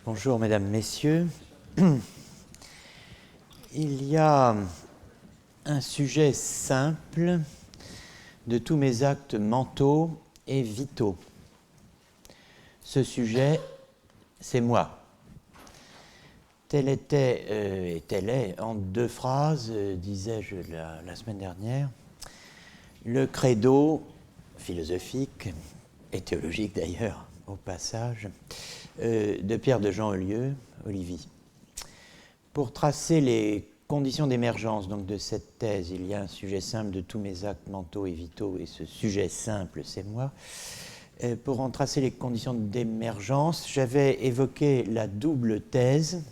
Bonjour mesdames, messieurs. Il y a un sujet simple de tous mes actes mentaux et vitaux. Ce sujet, c'est moi. Tel était et tel est, en deux phrases, disais-je la semaine dernière, le credo philosophique et théologique d'ailleurs, au passage, de Pierre de Jean Olivier. Pour tracer les conditions d'émergence donc, de cette thèse, il y a un sujet simple de tous mes actes mentaux et vitaux, et ce sujet simple, c'est moi. Pour en tracer les conditions d'émergence, j'avais évoqué la double thèse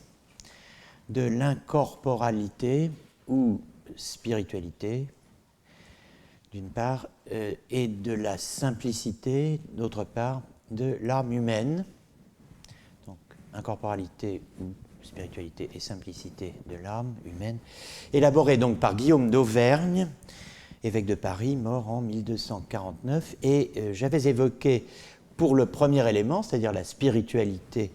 de l'incorporalité ou spiritualité, d'une part, et de la simplicité, d'autre part, de l'âme humaine. Donc, incorporalité ou spiritualité et simplicité de l'âme humaine, élaborée donc par Guillaume d'Auvergne, évêque de Paris, mort en 1249. Et j'avais évoqué pour le premier élément, c'est-à-dire la spiritualité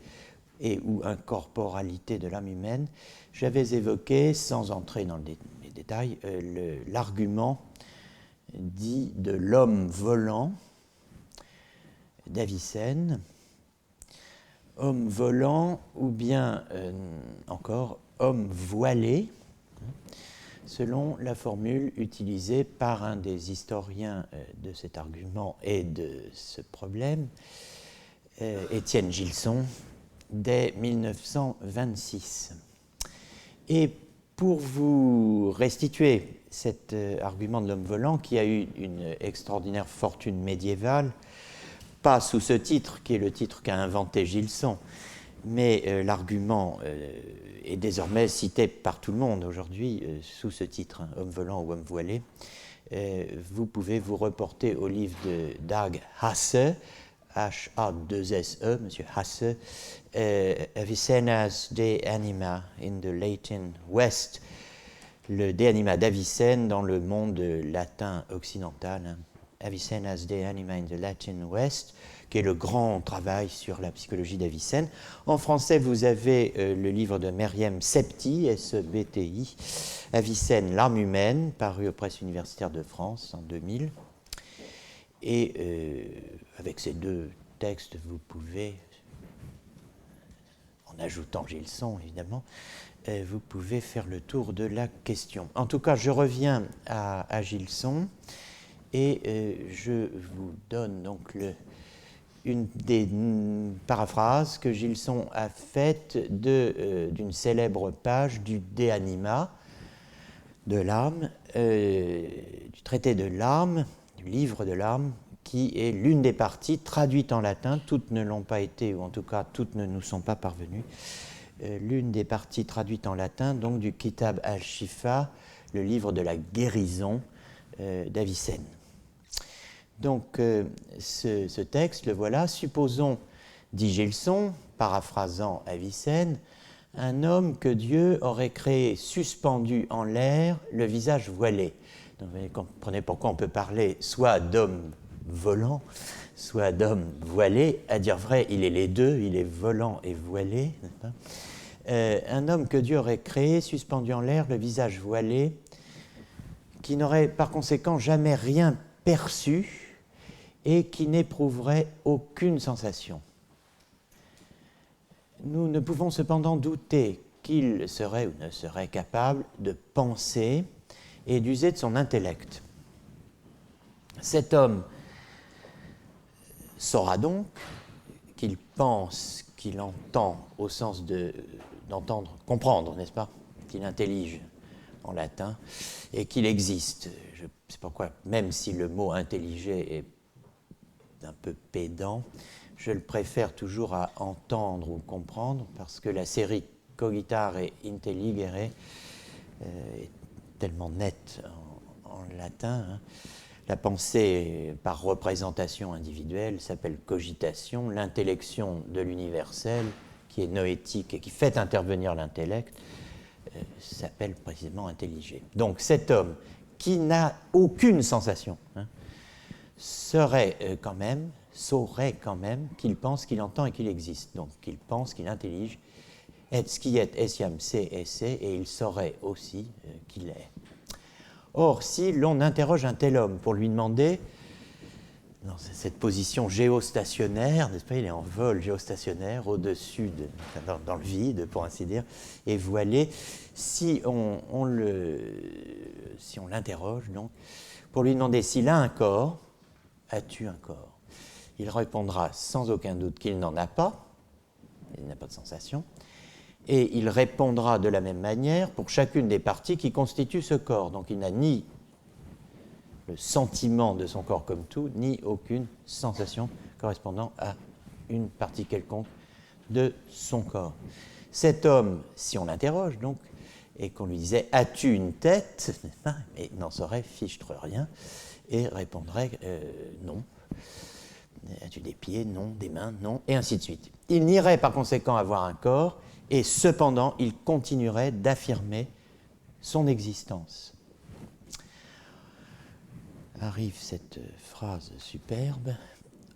et ou incorporalité de l'âme humaine, j'avais évoqué, sans entrer dans les détails, l'argument dit de l'homme volant d'Avicenne, homme volant ou bien encore homme voilé, selon la formule utilisée par un des historiens de cet argument et de ce problème, Étienne Gilson, dès 1926. Et pour vous restituer cet argument de l'homme volant, qui a eu une extraordinaire fortune médiévale, pas sous ce titre, qui est le titre qu'a inventé Gilson, mais l'argument est désormais cité par tout le monde aujourd'hui sous ce titre, hein, homme volant ou homme voilé. Vous pouvez vous reporter au livre de Dag Hasse, H-A-2-S-E, monsieur Hasse, Avicenna's De Anima in the Latin West, le De Anima d'Avicenne dans le monde latin occidental, hein. Avicenna's De Anima in the Latin West, qui est le grand travail sur la psychologie d'Avicenne. En français, vous avez le livre de Meriem Septi, S-E-B-T-I, Avicenne, l'âme humaine, paru aux presses universitaires de France en 2000. Et avec ces deux textes, vous pouvez, en ajoutant Gilson évidemment, vous pouvez faire le tour de la question. En tout cas, je reviens à Gilson. Et je vous donne donc une des paraphrases que Gilson a faites d'une célèbre page du De Anima, de l'âme, du traité de l'âme, du livre de l'âme, qui est l'une des parties traduites en latin. Toutes ne l'ont pas été, ou en tout cas toutes ne nous sont pas parvenues. L'une des parties traduites en latin, donc du Kitab al-Shifa, le livre de la guérison d'Avicenne. Donc, ce texte, le voilà. Supposons, dit Gilson, paraphrasant Avicenne, un homme que Dieu aurait créé suspendu en l'air, le visage voilé. Donc, vous comprenez pourquoi on peut parler soit d'homme volant, soit d'homme voilé. À dire vrai, il est les deux, il est volant et voilé. Un homme que Dieu aurait créé suspendu en l'air, le visage voilé, qui n'aurait par conséquent jamais rien perçu et qui n'éprouverait aucune sensation. Nous ne pouvons cependant douter qu'il serait ou ne serait capable de penser et d'user de son intellect. Cet homme saura donc qu'il pense, qu'il entend au sens d'entendre, comprendre, n'est-ce pas, qu'il intellige en latin, et qu'il existe. C'est pourquoi, même si le mot intelliger est un peu pédant, je le préfère toujours à entendre ou comprendre, parce que la série cogitare intelligere est tellement nette en latin. Hein. La pensée par représentation individuelle s'appelle cogitation, l'intellection de l'universel, qui est noétique et qui fait intervenir l'intellect, s'appelle précisément intelliger. Donc cet homme qui n'a aucune sensation, hein, serait quand même, saurait quand même qu'il pense, qu'il entend et qu'il existe. Donc qu'il pense, qu'il intellige, et sciet essiam se esse, et il saurait aussi qu'il est. Or, si l'on interroge un tel homme pour lui demander, dans cette position géostationnaire, n'est-ce pas, il est en vol géostationnaire, au-dessus, dans le vide, pour ainsi dire, et voilé, si on l'interroge, donc, pour lui demander s'il a un corps, as-tu un corps? Il répondra sans aucun doute qu'il n'en a pas, il n'a pas de sensation, et il répondra de la même manière pour chacune des parties qui constituent ce corps. Donc il n'a ni le sentiment de son corps comme tout, ni aucune sensation correspondant à une partie quelconque de son corps. Cet homme, si on l'interroge donc, et qu'on lui disait « As-tu une tête ?» il n'en saurait fichtre rien, et répondrait non. As-tu des pieds? Non. Des mains? Non. Et ainsi de suite. Il n'irait par conséquent avoir un corps, et cependant, il continuerait d'affirmer son existence. Arrive cette phrase superbe.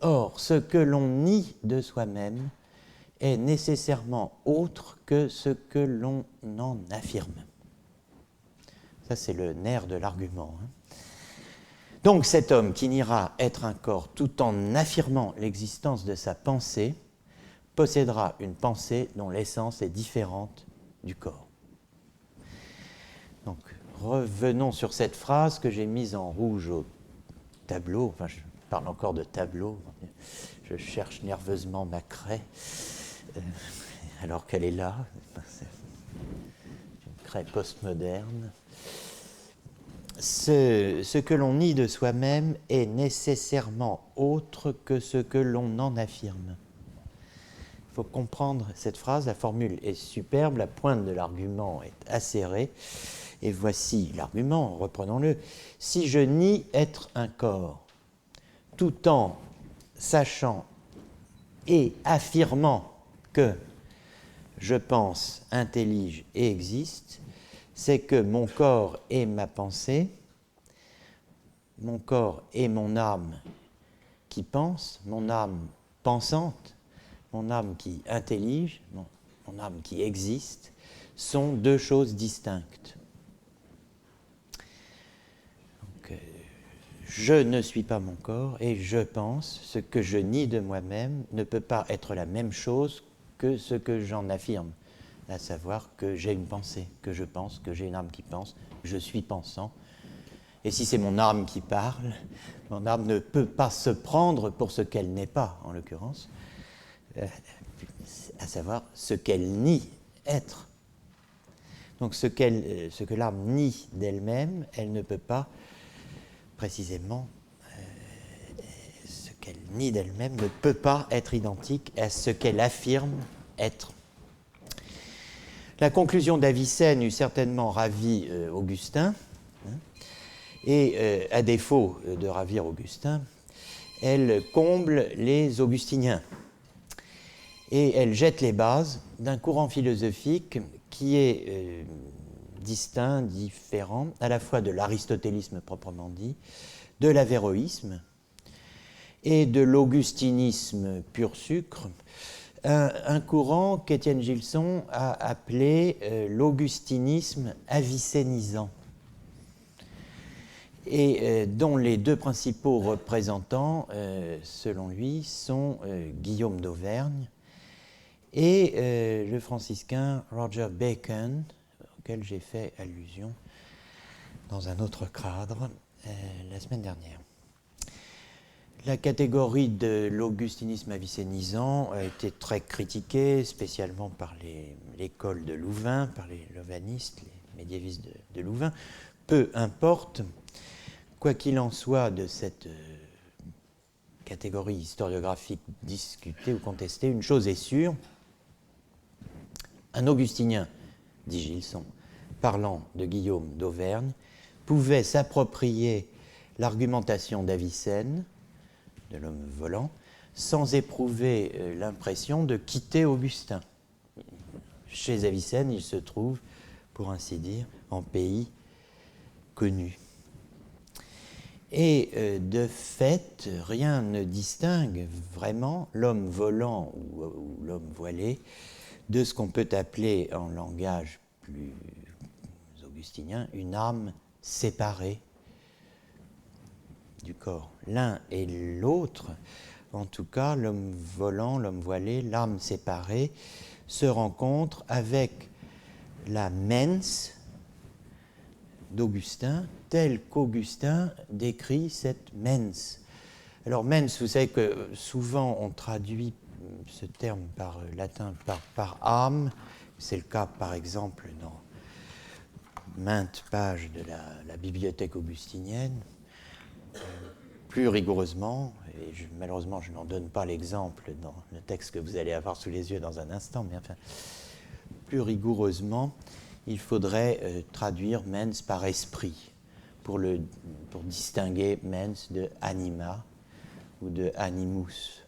Or, ce que l'on nie de soi-même est nécessairement autre que ce que l'on en affirme. Ça, c'est le nerf de l'argument. Donc cet homme qui niera être un corps tout en affirmant l'existence de sa pensée possédera une pensée dont l'essence est différente du corps. Donc revenons sur cette phrase que j'ai mise en rouge au tableau. Enfin, je parle encore de tableau. Je cherche nerveusement ma craie alors qu'elle est là. C'est une craie postmoderne. Ce que l'on nie de soi-même est nécessairement autre que ce que l'on en affirme. Il faut comprendre cette phrase, la formule est superbe, la pointe de l'argument est acérée, et voici l'argument, reprenons-le. Si je nie être un corps, tout en sachant et affirmant que je pense, intellige et existe, c'est que mon corps est ma pensée, mon corps est mon âme qui pense, mon âme pensante, mon âme qui intellige, mon âme qui existe, sont deux choses distinctes. Donc, je ne suis pas mon corps et je pense, ce que je nie de moi-même ne peut pas être la même chose que ce que j'en affirme, à savoir que j'ai une pensée, que je pense, que j'ai une âme qui pense, je suis pensant. Et si c'est mon âme qui parle, mon âme ne peut pas se prendre pour ce qu'elle n'est pas, en l'occurrence, à savoir ce qu'elle nie être. Donc ce que l'âme nie d'elle-même, elle ne peut pas, précisément, ce qu'elle nie d'elle-même ne peut pas être identique à ce qu'elle affirme être. La conclusion d'Avicenne eût certainement ravi Augustin, et à défaut de ravir Augustin, elle comble les augustiniens et elle jette les bases d'un courant philosophique qui est distinct, différent, à la fois de l'aristotélisme proprement dit, de l'avéroïsme et de l'augustinisme pur sucre, un courant qu'Étienne Gilson a appelé l'augustinisme avicénisant, et dont les deux principaux représentants, selon lui, sont Guillaume d'Auvergne et le franciscain Roger Bacon, auquel j'ai fait allusion dans un autre cadre la semaine dernière. La catégorie de l'augustinisme avicénisant a été très critiquée, spécialement par l'école de Louvain, par les lauvanistes, les médiévistes de Louvain. Peu importe, quoi qu'il en soit de cette catégorie historiographique discutée ou contestée, une chose est sûre, un augustinien, dit Gilson, parlant de Guillaume d'Auvergne, pouvait s'approprier l'argumentation d'Avicenne, de l'homme volant, sans éprouver l'impression de quitter Augustin. Chez Avicenne, il se trouve, pour ainsi dire, en pays connu. Et de fait, rien ne distingue vraiment l'homme volant ou l'homme voilé de ce qu'on peut appeler en langage plus augustinien une âme séparée du corps. L'un et l'autre, en tout cas l'homme volant, l'homme voilé, l'âme séparée, se rencontrent avec la mens d'Augustin, telle qu'Augustin décrit cette mens. Alors mens, vous savez que souvent on traduit ce terme par latin par âme. C'est le cas par exemple dans maintes pages de la bibliothèque augustinienne. Plus rigoureusement, et malheureusement je n'en donne pas l'exemple dans le texte que vous allez avoir sous les yeux dans un instant, mais enfin, plus rigoureusement, il faudrait traduire mens par esprit pour distinguer mens de anima ou de animus.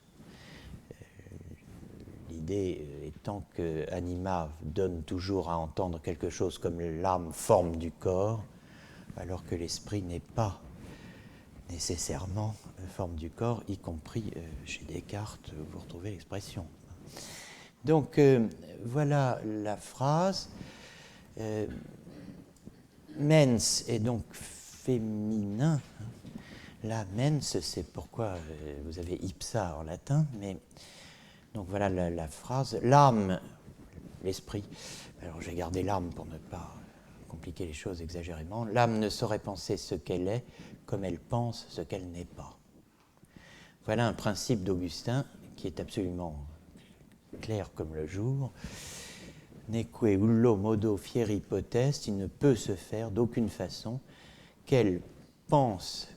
L'idée étant que anima donne toujours à entendre quelque chose comme l'âme forme du corps, alors que l'esprit n'est pas nécessairement forme du corps, y compris chez Descartes, vous retrouvez l'expression. Donc voilà la phrase. Mens est donc féminin. La mens, c'est pourquoi vous avez ipsa en latin, mais donc voilà la phrase. L'âme, l'esprit, alors j'ai gardé l'âme pour ne pas compliquer les choses exagérément. L'âme ne saurait penser ce qu'elle est comme elle pense ce qu'elle n'est pas. Voilà un principe d'Augustin qui est absolument clair comme le jour. Neque ullo modo fieri potest, il ne peut se faire d'aucune façon qu'elle pense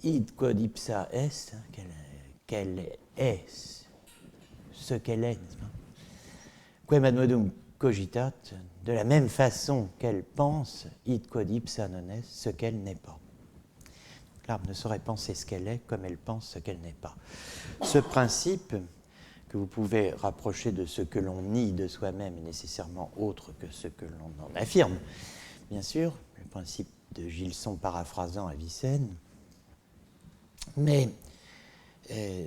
id quod ipsa est, qu'elle est ce qu'elle est, n'est-ce pas? Quem ad modum cogitat, de la même façon qu'elle pense id quod ipsa non est, ce qu'elle n'est pas. L'âme ne saurait penser ce qu'elle est comme elle pense ce qu'elle n'est pas. Ce principe que vous pouvez rapprocher de ce que l'on nie de soi-même est nécessairement autre que ce que l'on en affirme. Bien sûr, le principe de Gilson paraphrasant Avicenne. Mais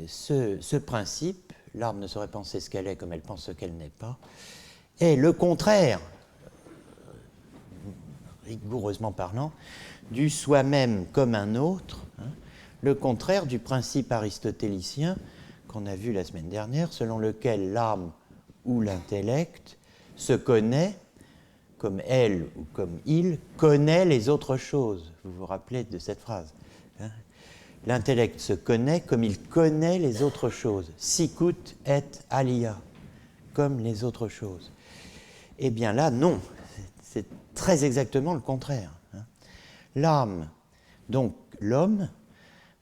ce principe, l'âme ne saurait penser ce qu'elle est comme elle pense ce qu'elle n'est pas, est le contraire, rigoureusement parlant, du soi-même comme un autre, le contraire du principe aristotélicien qu'on a vu la semaine dernière, selon lequel l'âme ou l'intellect se connaît comme elle ou comme il connaît les autres choses. Vous vous rappelez de cette phrase, hein? L'intellect se connaît comme il connaît les autres choses. Sicut et alia, comme les autres choses. Eh bien là, non, c'est très exactement le contraire. L'âme, donc l'homme,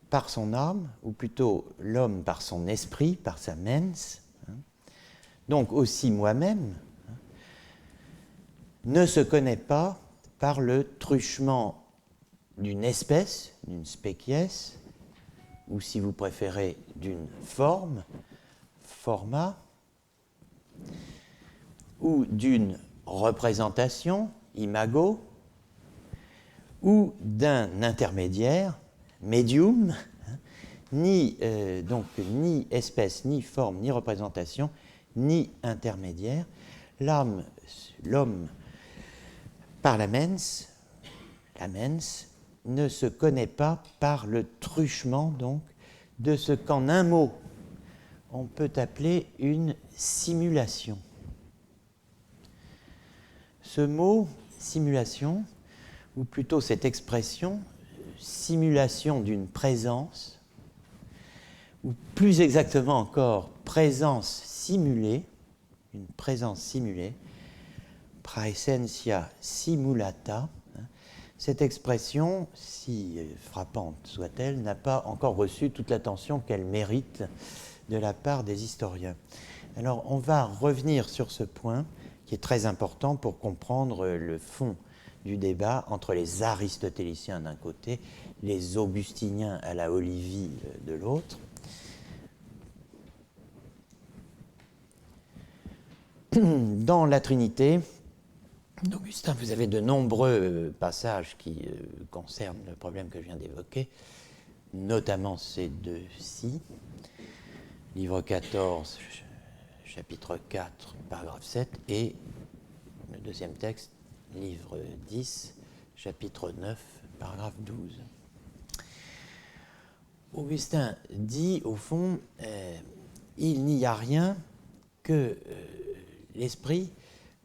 par son âme, ou plutôt l'homme par son esprit, par sa mens, donc aussi moi-même, ne se connaît pas par le truchement d'une espèce, d'une species, ou si vous préférez d'une forme, forma, ou d'une représentation, imago, ou d'un intermédiaire, medium, ni espèce, ni forme, ni représentation, ni intermédiaire. L'homme, par la mens, ne se connaît pas par le truchement, donc, de ce qu'en un mot, on peut appeler une simulation. Ce mot, simulation, ou plutôt cette expression, simulation d'une présence, ou plus exactement encore, présence simulée, une présence simulée, praesentia simulata. Cette expression, si frappante soit-elle, n'a pas encore reçu toute l'attention qu'elle mérite de la part des historiens. Alors, on va revenir sur ce point qui est très important pour comprendre le fond du débat entre les aristotéliciens d'un côté, les augustiniens à la Olivie de l'autre. Dans la Trinité, d'Augustin, vous avez de nombreux passages qui concernent le problème que je viens d'évoquer, notamment ces deux-ci. Livre 14, chapitre 4, paragraphe 7, et le deuxième texte, livre 10, chapitre 9, paragraphe 12. Augustin dit, au fond, il n'y a rien que l'esprit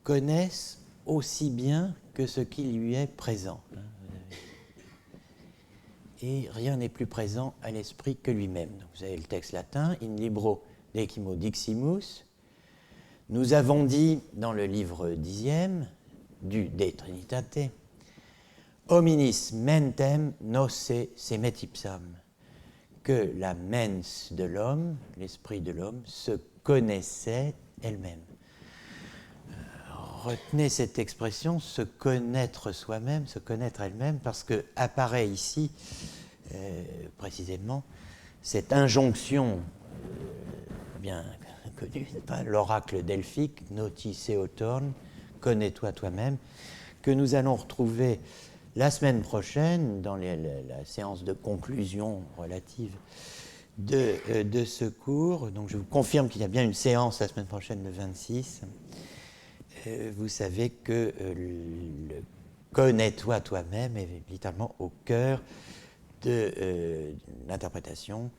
connaisse aussi bien que ce qui lui est présent. Et rien n'est plus présent à l'esprit que lui-même. Donc vous avez le texte latin, in libro decimo diximus. Nous avons dit dans le livre 10e du De Trinitate, hominis mentem nosse semet ipsam, que la mens de l'homme, l'esprit de l'homme, se connaissait elle-même. Retenez cette expression, se connaître soi-même, se connaître elle-même, parce que apparaît ici, précisément, cette injonction bien connue, l'oracle delphique, noti seotorn, connais-toi toi-même, que nous allons retrouver la semaine prochaine dans la séance de conclusion relative de ce cours. Donc je vous confirme qu'il y a bien une séance la semaine prochaine, le 26. Vous savez que le connais-toi toi-même est littéralement au cœur de l'interprétation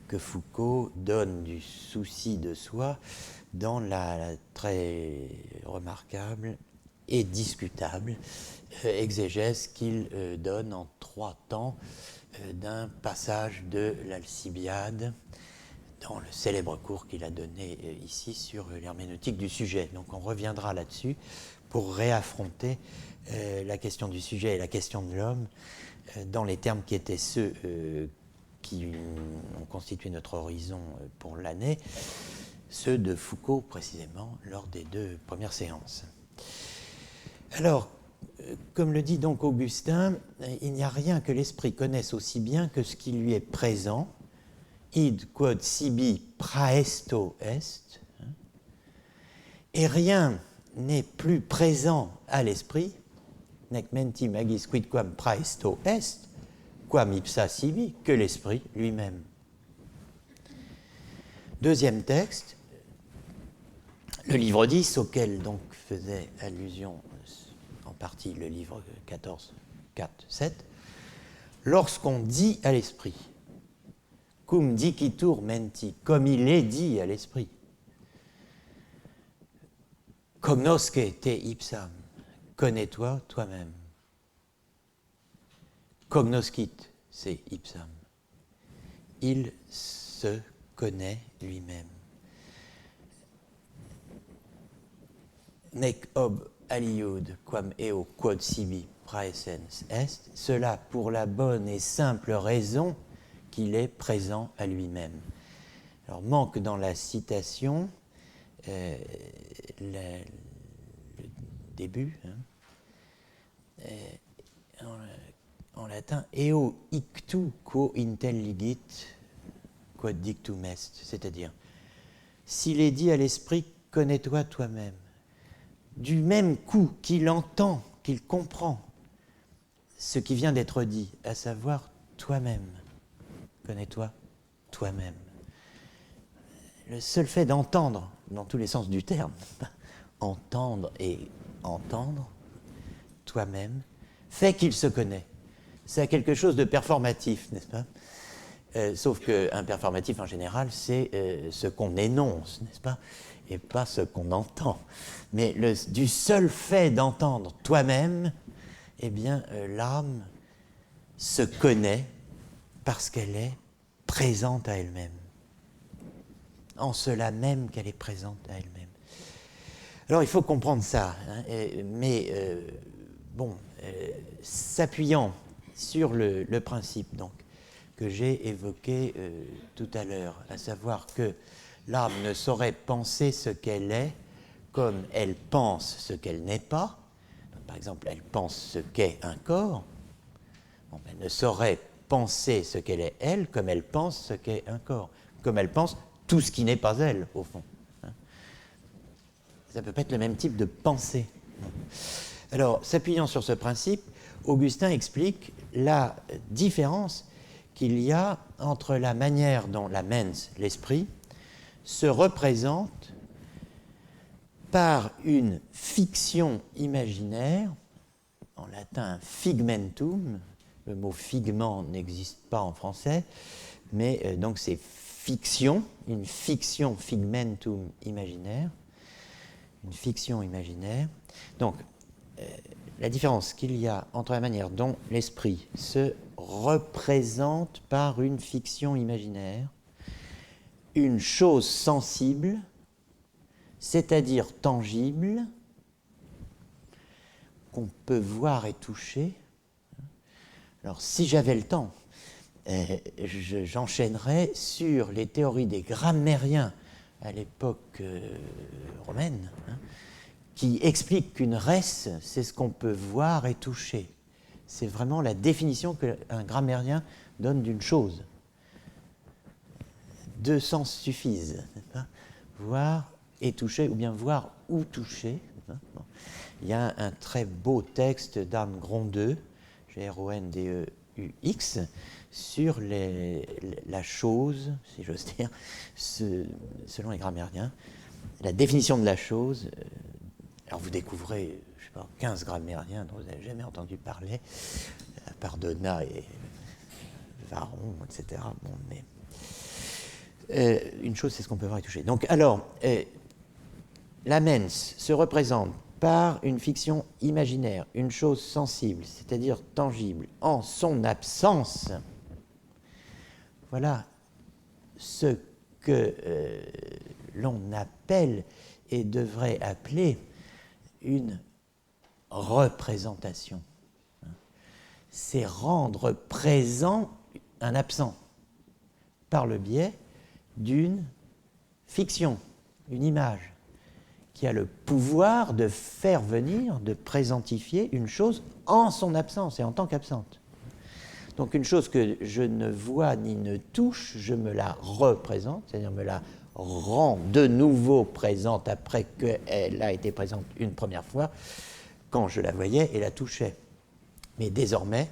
que Foucault donne du souci de soi dans la très remarquable et discutable exégèse qu'il donne en 3 temps d'un passage de l'Alcibiade dans le célèbre cours qu'il a donné ici sur l'herméneutique du sujet. Donc on reviendra là-dessus pour réaffronter la question du sujet et la question de l'homme dans les termes qui étaient ceux qui ont constitué notre horizon pour l'année, ceux de Foucault précisément lors des 2 premières séances. Alors, comme le dit donc Augustin, il n'y a rien que l'esprit connaisse aussi bien que ce qui lui est présent, id quod sibi praesto est, et rien n'est plus présent à l'esprit, nec menti magis quidquam praesto est, quam ipsa sibi, que l'esprit lui-même. Deuxième texte, le livre 10, auquel donc faisait allusion en partie le livre 14, 4, 7, lorsqu'on dit à l'esprit, cum dicitur menti, comme il est dit à l'esprit, cognosce te ipsam, connais-toi toi-même. Cognoscit, c'est ipsam. Il se connaît lui-même. Nec ob aliud quam eo quod sibi praesens est, cela pour la bonne et simple raison qu'il est présent à lui-même. Alors, manque dans la citation le début, en latin, eo ictu quo intelligit quod dictum est, c'est-à-dire, s'il est dit à l'esprit, connais-toi toi-même, du même coup qu'il entend, qu'il comprend ce qui vient d'être dit, à savoir toi-même. Connais-toi toi-même. Le seul fait d'entendre, dans tous les sens du terme, entendre et entendre toi-même, fait qu'il se connaît. C'est quelque chose de performatif, n'est-ce pas ? Sauf qu'un performatif, en général, c'est ce qu'on énonce, n'est-ce pas ? Et pas ce qu'on entend. Mais du seul fait d'entendre toi-même, eh bien, l'âme se connaît parce qu'elle est présente à elle-même. En cela même qu'elle est présente à elle-même. Alors, il faut comprendre ça, hein, s'appuyant sur le principe, donc, que j'ai évoqué tout à l'heure, à savoir que l'âme ne saurait penser ce qu'elle est comme elle pense ce qu'elle n'est pas. Donc, par exemple, elle pense ce qu'est un corps. Bon, elle ne saurait penser ce qu'elle est elle comme elle pense ce qu'est un corps, comme elle pense tout ce qui n'est pas elle, au fond. Ça ne peut pas être le même type de pensée. Alors, s'appuyant sur ce principe, Augustin explique la différence qu'il y a entre la manière dont la mens, l'esprit, se représente par une fiction imaginaire, en latin figmentum, le mot figment n'existe pas en français, mais donc c'est fiction, une fiction figmentum imaginaire, une fiction imaginaire. Donc, la différence qu'il y a entre la manière dont l'esprit se représente par une fiction imaginaire, une chose sensible, c'est-à-dire tangible, qu'on peut voir et toucher. Alors, si j'avais le temps, j'enchaînerais sur les théories des grammairiens à l'époque romaine, qui expliquent qu'une res, c'est ce qu'on peut voir et toucher. C'est vraiment la définition qu'un grammairien donne d'une chose. Deux sens suffisent, voir et toucher, ou bien voir ou toucher. Il y a un très beau texte d'Anne Grondeux, Grondeux, sur la chose, si j'ose dire, selon les grammairiens, la définition de la chose. Alors vous découvrez, je sais pas, 15 grammairiens dont vous n'avez jamais entendu parler, à part Donat et Varron, etc. Bon, mais une chose, c'est ce qu'on peut voir et toucher. Donc, alors, la mens se représente par une fiction imaginaire, une chose sensible, c'est-à-dire tangible, en son absence. Voilà ce que l'on appelle et devrait appeler une représentation. C'est rendre présent un absent par le biais d'une fiction, une image, qui a le pouvoir de faire venir, de présentifier une chose en son absence et en tant qu'absente. Donc une chose que je ne vois ni ne touche, je me la représente, c'est-à-dire me la rend de nouveau présente après qu'elle a été présente une première fois, quand je la voyais et la touchais. Mais désormais,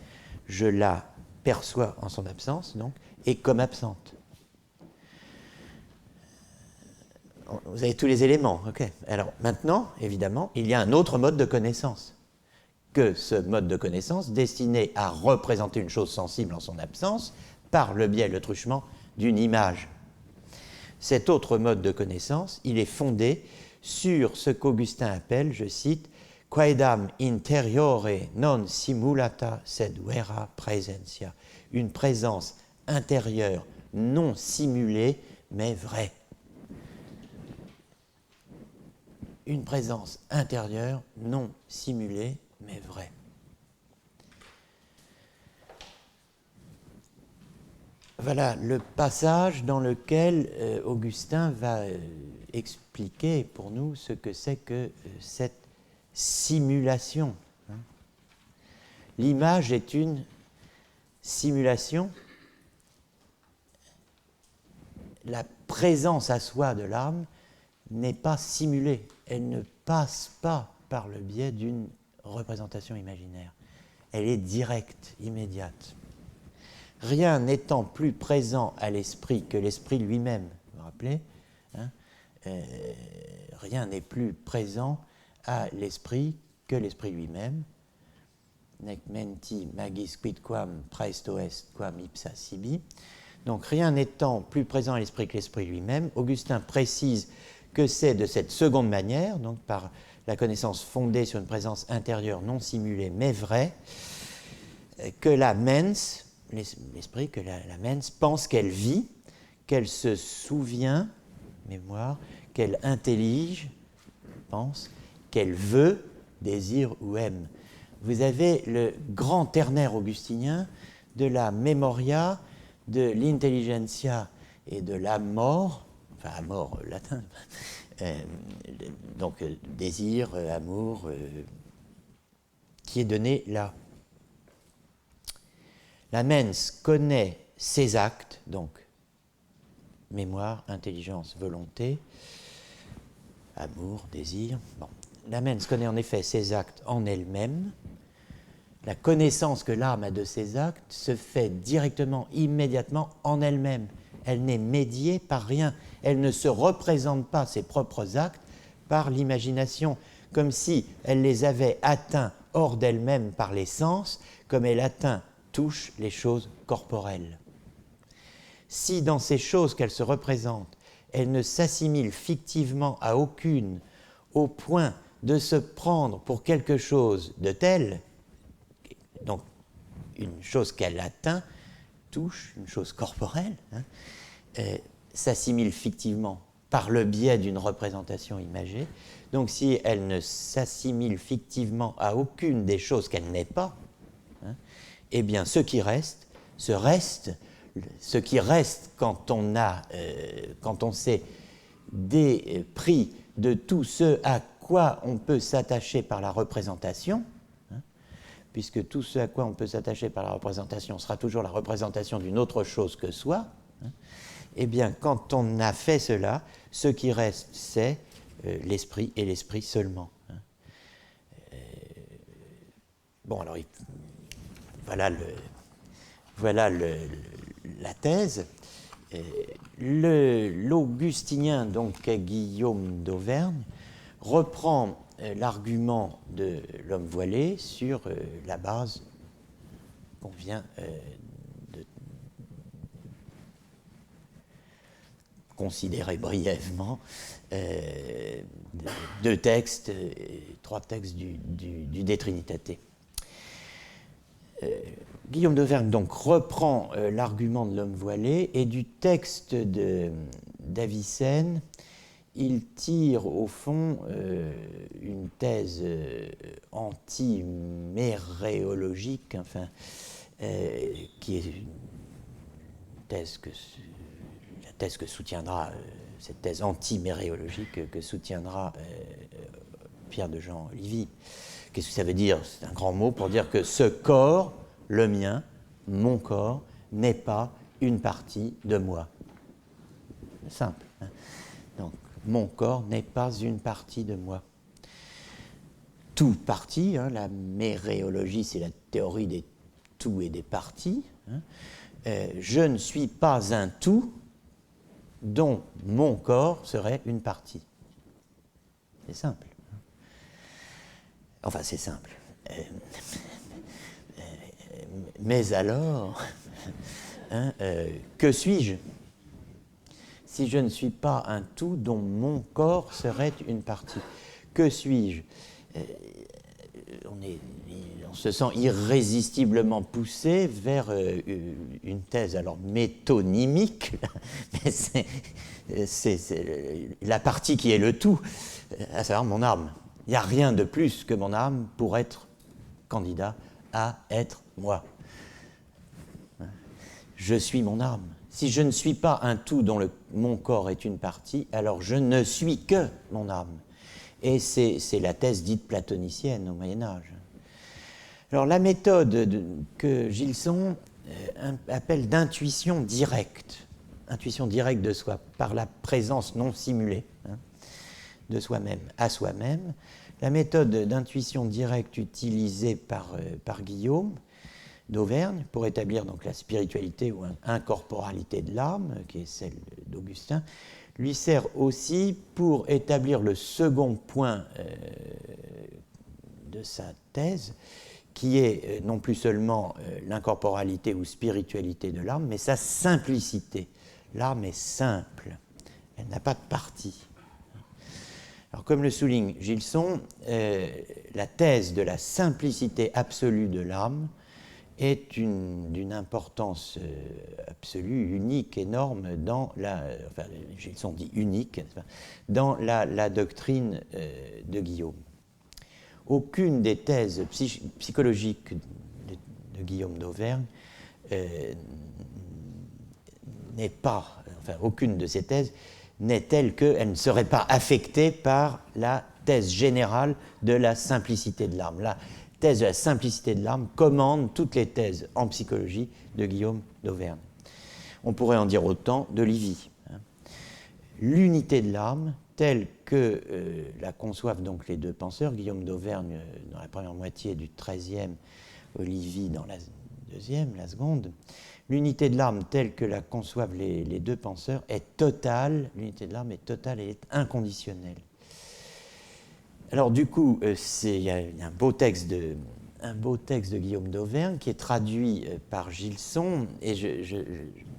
je la perçois en son absence, donc, et comme absente. Vous avez tous les éléments, ok. Alors maintenant, évidemment, il y a un autre mode de connaissance que ce mode de connaissance destiné à représenter une chose sensible en son absence par le biais, le truchement, d'une image. Cet autre mode de connaissance, il est fondé sur ce qu'Augustin appelle, je cite, quaedam interiore non simulata sed vera praesentia, une présence intérieure non simulée mais vraie. Une présence intérieure non simulée mais vraie. Voilà le passage dans lequel Augustin va expliquer pour nous ce que c'est que cette simulation. L'image est une simulation. La présence à soi de l'âme n'est pas simulée. Elle ne passe pas par le biais d'une représentation imaginaire. Elle est directe, immédiate. Rien n'étant plus présent à l'esprit que l'esprit lui-même, vous vous rappelez, rien n'est plus présent à l'esprit que l'esprit lui-même. Nec menti magis quidquam praesto est quam ipsa sibi. Donc rien n'étant plus présent à l'esprit que l'esprit lui-même, Augustin précise que c'est de cette seconde manière, donc par la connaissance fondée sur une présence intérieure non simulée mais vraie, que la mens, l'esprit, que la mens pense qu'elle vit, qu'elle se souvient, mémoire, qu'elle intellige, pense, qu'elle veut, désire ou aime. Vous avez le grand ternaire augustinien de la memoria, de l'intelligentsia et de l'amor, enfin amor latin, donc désir, amour, qui est donné là. La mens connaît ses actes, donc mémoire, intelligence, volonté, amour, désir. Bon. la mens connaît en effet ses actes en elle-même. La connaissance que l'âme a de ses actes se fait directement, immédiatement en elle-même. Elle n'est médiée par rien. Elle ne se représente pas ses propres actes par l'imagination, comme si elle les avait atteints hors d'elle-même par les sens, comme elle touche les choses corporelles. Si dans ces choses qu'elle se représente, elle ne s'assimile fictivement à aucune, au point de se prendre pour quelque chose de tel, donc une chose qu'elle atteint, touche, une chose corporelle, s'assimile fictivement par le biais d'une représentation imagée. Donc si elle ne s'assimile fictivement à aucune des choses qu'elle n'est pas, eh bien ce qui reste quand on s'est dépris de tout ce à quoi on peut s'attacher par la représentation, puisque tout ce à quoi on peut s'attacher par la représentation sera toujours la représentation d'une autre chose que soi, eh bien, quand on a fait cela, ce qui reste, c'est l'esprit et l'esprit seulement. Bon, alors, voilà la thèse. L'augustinien, donc Guillaume d'Auvergne, reprend l'argument de l'homme voilé sur la base qu'on vient de considérer brièvement, deux textes, trois textes du De Trinitate. Guillaume d'Auvergne donc reprend l'argument de l'homme voilé, et du texte d'Avicenne, il tire au fond une thèse anti-méréologique, enfin, qui est une thèse la thèse que soutiendra, cette thèse anti-méréologique que soutiendra Pierre de Jean Livy. Qu'est-ce que ça veut dire? C'est un grand mot pour dire que ce corps, le mien, mon corps, n'est pas une partie de moi. C'est simple. Donc, mon corps n'est pas une partie de moi. Tout partie, la méréologie, c'est la théorie des tout et des parties. Je ne suis pas un tout dont mon corps serait une partie. C'est simple. Enfin, c'est simple. Mais alors, que suis-je si je ne suis pas un tout dont mon corps serait une partie? Que suis-je? On se sent irrésistiblement poussé vers une thèse alors métonymique, mais c'est la partie qui est le tout, à savoir mon âme. Il n'y a rien de plus que mon âme pour être candidat à être moi. Je suis mon âme. Si je ne suis pas un tout dont mon corps est une partie, alors je ne suis que mon âme. Et c'est la thèse dite platonicienne au Moyen-Âge. Alors la méthode que Gilson appelle d'intuition directe de soi, par la présence non simulée de soi-même à soi-même, la méthode d'intuition directe utilisée par Guillaume d'Auvergne pour établir donc la spiritualité ou incorporalité de l'âme, qui est celle d'Augustin, lui sert aussi pour établir le second point de sa thèse, qui est non plus seulement l'incorporalité ou spiritualité de l'âme, mais sa simplicité. L'âme est simple, elle n'a pas de partie. Alors, comme le souligne Gilson, la thèse de la simplicité absolue de l'âme est d'une importance absolue, unique, énorme dans Gilson dit unique, dans la doctrine de Guillaume. Aucune des thèses psychologiques de Guillaume d'Auvergne n'est pas, aucune de ces thèses n'est telle qu'elle ne serait pas affectée par la thèse générale de la simplicité de l'âme. La thèse de la simplicité de l'âme commande toutes les thèses en psychologie de Guillaume d'Auvergne. On pourrait en dire autant de Livy. L'unité de l'âme telle que la conçoivent donc les deux penseurs, Guillaume d'Auvergne dans la première moitié du XIIIe, Olivier dans la deuxième, la seconde. L'unité de l'âme telle que la conçoivent les deux penseurs est totale, l'unité de l'âme est totale et est inconditionnelle. Alors du coup, il y a un beau texte de Guillaume d'Auvergne qui est traduit par Gilson, et je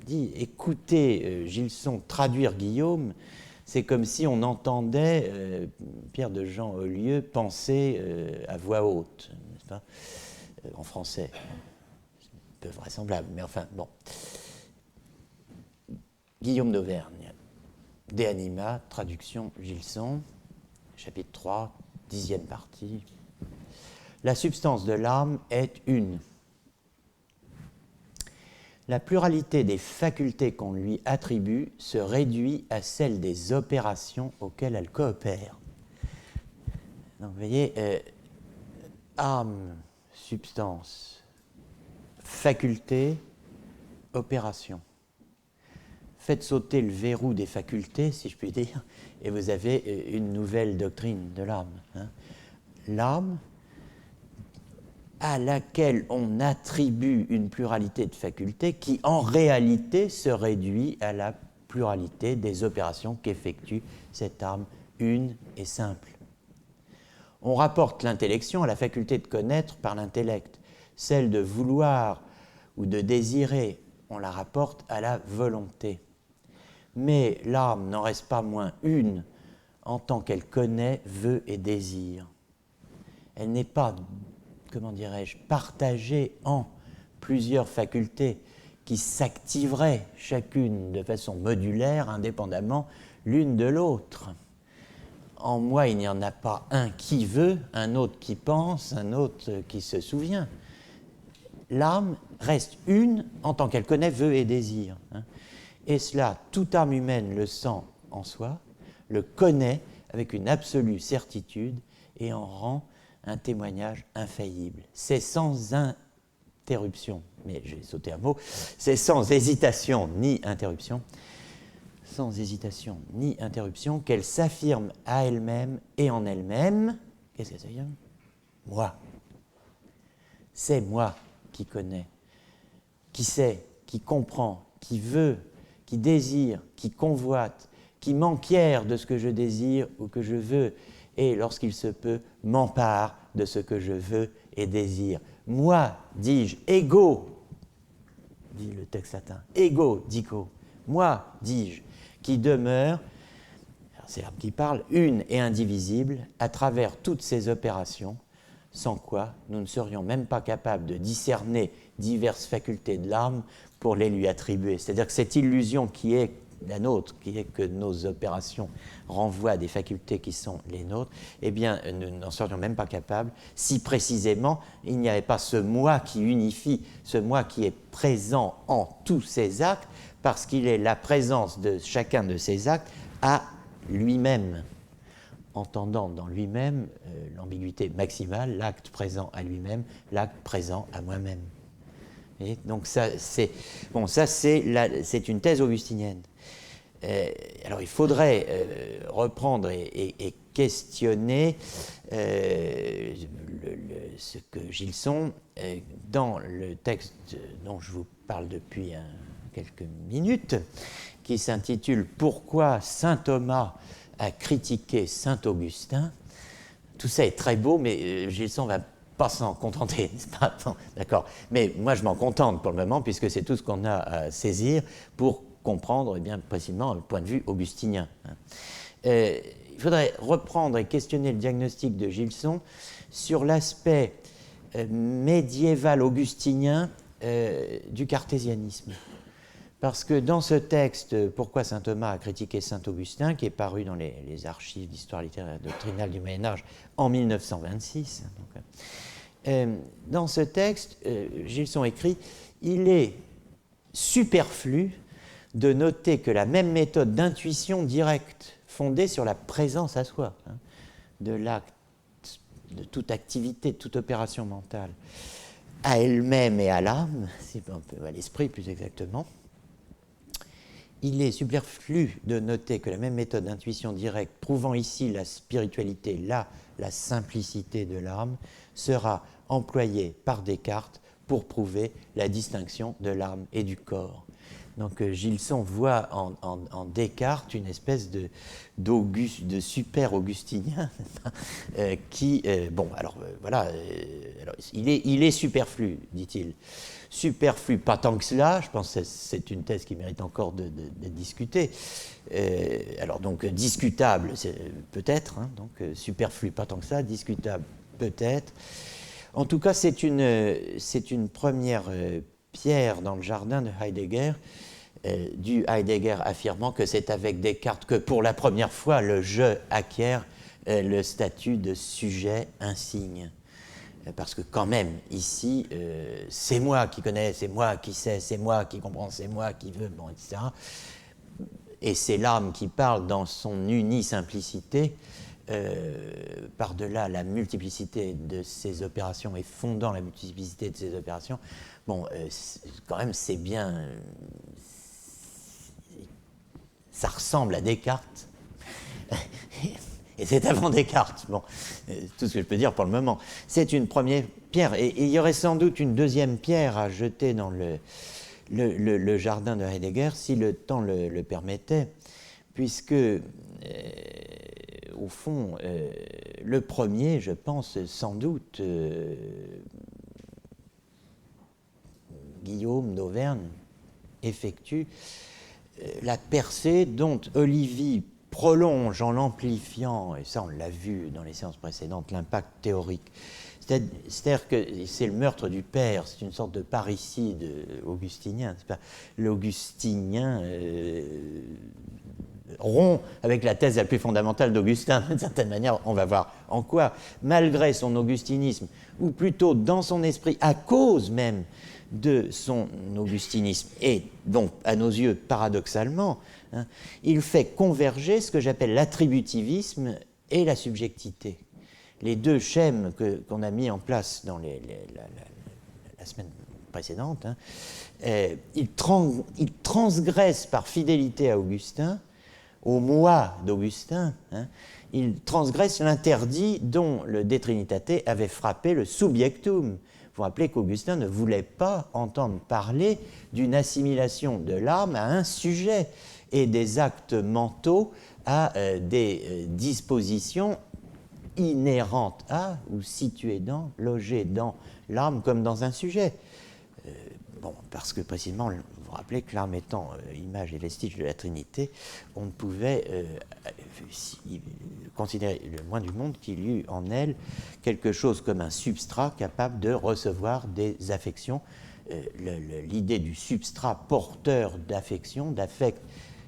dis, écoutez Gilson traduire Guillaume, c'est comme si on entendait Pierre de Jean Aulieu penser à voix haute, n'est-ce pas, en français. Peu vraisemblable, mais enfin, bon. Guillaume d'Auvergne, De Anima, traduction Gilson, chapitre 3, 10e partie. La substance de l'âme est une. La pluralité des facultés qu'on lui attribue se réduit à celle des opérations auxquelles elle coopère. Donc, vous voyez, âme, substance, faculté, opération. Faites sauter le verrou des facultés, si je puis dire, et vous avez une nouvelle doctrine de l'âme. Hein. L'âme, à laquelle on attribue une pluralité de facultés qui, en réalité, se réduit à la pluralité des opérations qu'effectue cette âme une et simple. On rapporte l'intellection à la faculté de connaître par l'intellect. Celle de vouloir ou de désirer, on la rapporte à la volonté. Mais l'âme n'en reste pas moins une en tant qu'elle connaît, veut et désire. Elle n'est pas, comment dirais-je, partagée en plusieurs facultés qui s'activeraient chacune de façon modulaire, indépendamment l'une de l'autre. En moi, il n'y en a pas un qui veut, un autre qui pense, un autre qui se souvient. L'âme reste une en tant qu'elle connaît, veut et désire. Et cela, toute âme humaine le sent en soi, le connaît avec une absolue certitude et en rend un témoignage infaillible. C'est sans interruption, mais j'ai sauté un mot, c'est sans hésitation ni interruption, qu'elle s'affirme à elle-même et en elle-même. Qu'est-ce que ça veut dire ? Moi. C'est moi qui connais, qui sait, qui comprend, qui veut, qui désire, qui convoite, qui m'enquiert de ce que je désire ou que je veux, et lorsqu'il se peut, m'empare de ce que je veux et désire. Moi, dis-je, ego, dit le texte latin, ego, dico, moi, dis-je, qui demeure, c'est l'âme qui parle, une et indivisible à travers toutes ces opérations, sans quoi nous ne serions même pas capables de discerner diverses facultés de l'âme pour les lui attribuer. C'est-à-dire que cette illusion qui est la nôtre, qui est que nos opérations renvoient à des facultés qui sont les nôtres, eh bien, nous n'en serions même pas capables si précisément il n'y avait pas ce moi qui unifie, ce moi qui est présent en tous ces actes, parce qu'il est la présence de chacun de ces actes à lui-même, entendant dans lui-même l'ambiguïté maximale, l'acte présent à lui-même, l'acte présent à moi-même. Et donc ça, c'est une thèse augustinienne. Alors il faudrait reprendre et questionner ce que Gilson, dans le texte dont je vous parle depuis quelques minutes, qui s'intitule « Pourquoi saint Thomas a critiqué saint Augustin ». Tout ça est très beau, mais Gilson va pas s'en contenter, n'est-ce pas ? D'accord. Mais moi, je m'en contente pour le moment, puisque c'est tout ce qu'on a à saisir pour comprendre eh bien, précisément le point de vue augustinien. Il faudrait reprendre et questionner le diagnostic de Gilson sur l'aspect médiéval augustinien du cartésianisme. Parce que dans ce texte, Pourquoi saint Thomas a critiqué saint Augustin, qui est paru dans les archives d'histoire littéraire et doctrinale du Moyen-Âge en 1926, dans ce texte, Gilson écrit « Il est superflu de noter que la même méthode d'intuition directe, fondée sur la présence à soi, de l'acte, de toute activité, de toute opération mentale, à elle-même et à l'âme, si on peut, à l'esprit plus exactement, il est superflu de noter que la même méthode d'intuition directe, prouvant ici la spiritualité, là la simplicité de l'âme, sera employée par Descartes pour prouver la distinction de l'âme et du corps. Donc Gilson voit en Descartes une espèce de super augustinien qui, voilà, alors, il est superflu, dit-il. Superflu, pas tant que cela, je pense que c'est une thèse qui mérite encore d'être discutée. Alors donc discutable, peut-être, hein, donc superflu, pas tant que ça, discutable, peut-être. En tout cas, c'est une première pierre dans le jardin de Heidegger, du Heidegger affirmant que c'est avec Descartes que pour la première fois le je acquiert le statut de sujet insigne. Parce que quand même, ici, c'est moi qui connais, c'est moi qui sais, c'est moi qui comprends, c'est moi qui veux, bon, etc. Et c'est l'âme qui parle dans son unie-simplicité, par-delà la multiplicité de ses opérations et fondant la multiplicité de ses opérations. Bon, quand même, c'est bien... ça ressemble à Descartes. Et c'est avant Descartes. Bon, tout ce que je peux dire pour le moment. C'est une première pierre. Et il y aurait sans doute une deuxième pierre à jeter dans le jardin de Heidegger, si le temps le permettait, puisque, au fond, le premier, je pense, sans doute, Guillaume d'Auvergne effectue la percée dont Olivier prolonge en l'amplifiant, et ça on l'a vu dans les séances précédentes, l'impact théorique. C'est-à-dire que c'est le meurtre du père, c'est une sorte de parricide augustinien. L'augustinien rompt avec la thèse la plus fondamentale d'Augustin, d'une certaine manière, on va voir en quoi, malgré son augustinisme, ou plutôt dans son esprit, à cause même de son augustinisme, et donc à nos yeux paradoxalement, hein, il fait converger ce que j'appelle l'attributivisme et la subjectivité. Les deux schèmes qu'on a mis en place dans la semaine précédente, hein, ils transgressent par fidélité à Augustin, au moi d'Augustin, hein, ils transgressent l'interdit dont le De Trinitate avait frappé le subjectum. Vous vous rappelez qu'Augustin ne voulait pas entendre parler d'une assimilation de l'âme à un sujet et des actes mentaux à des dispositions inhérentes à ou situées dans, logées dans l'âme comme dans un sujet. Bon, parce que précisément, vous vous rappelez que l'âme étant image et vestige de la Trinité, on ne pouvait considérer le moins du monde qu'il y eût en elle quelque chose comme un substrat capable de recevoir des affections. L'idée du substrat porteur d'affections, d'affect,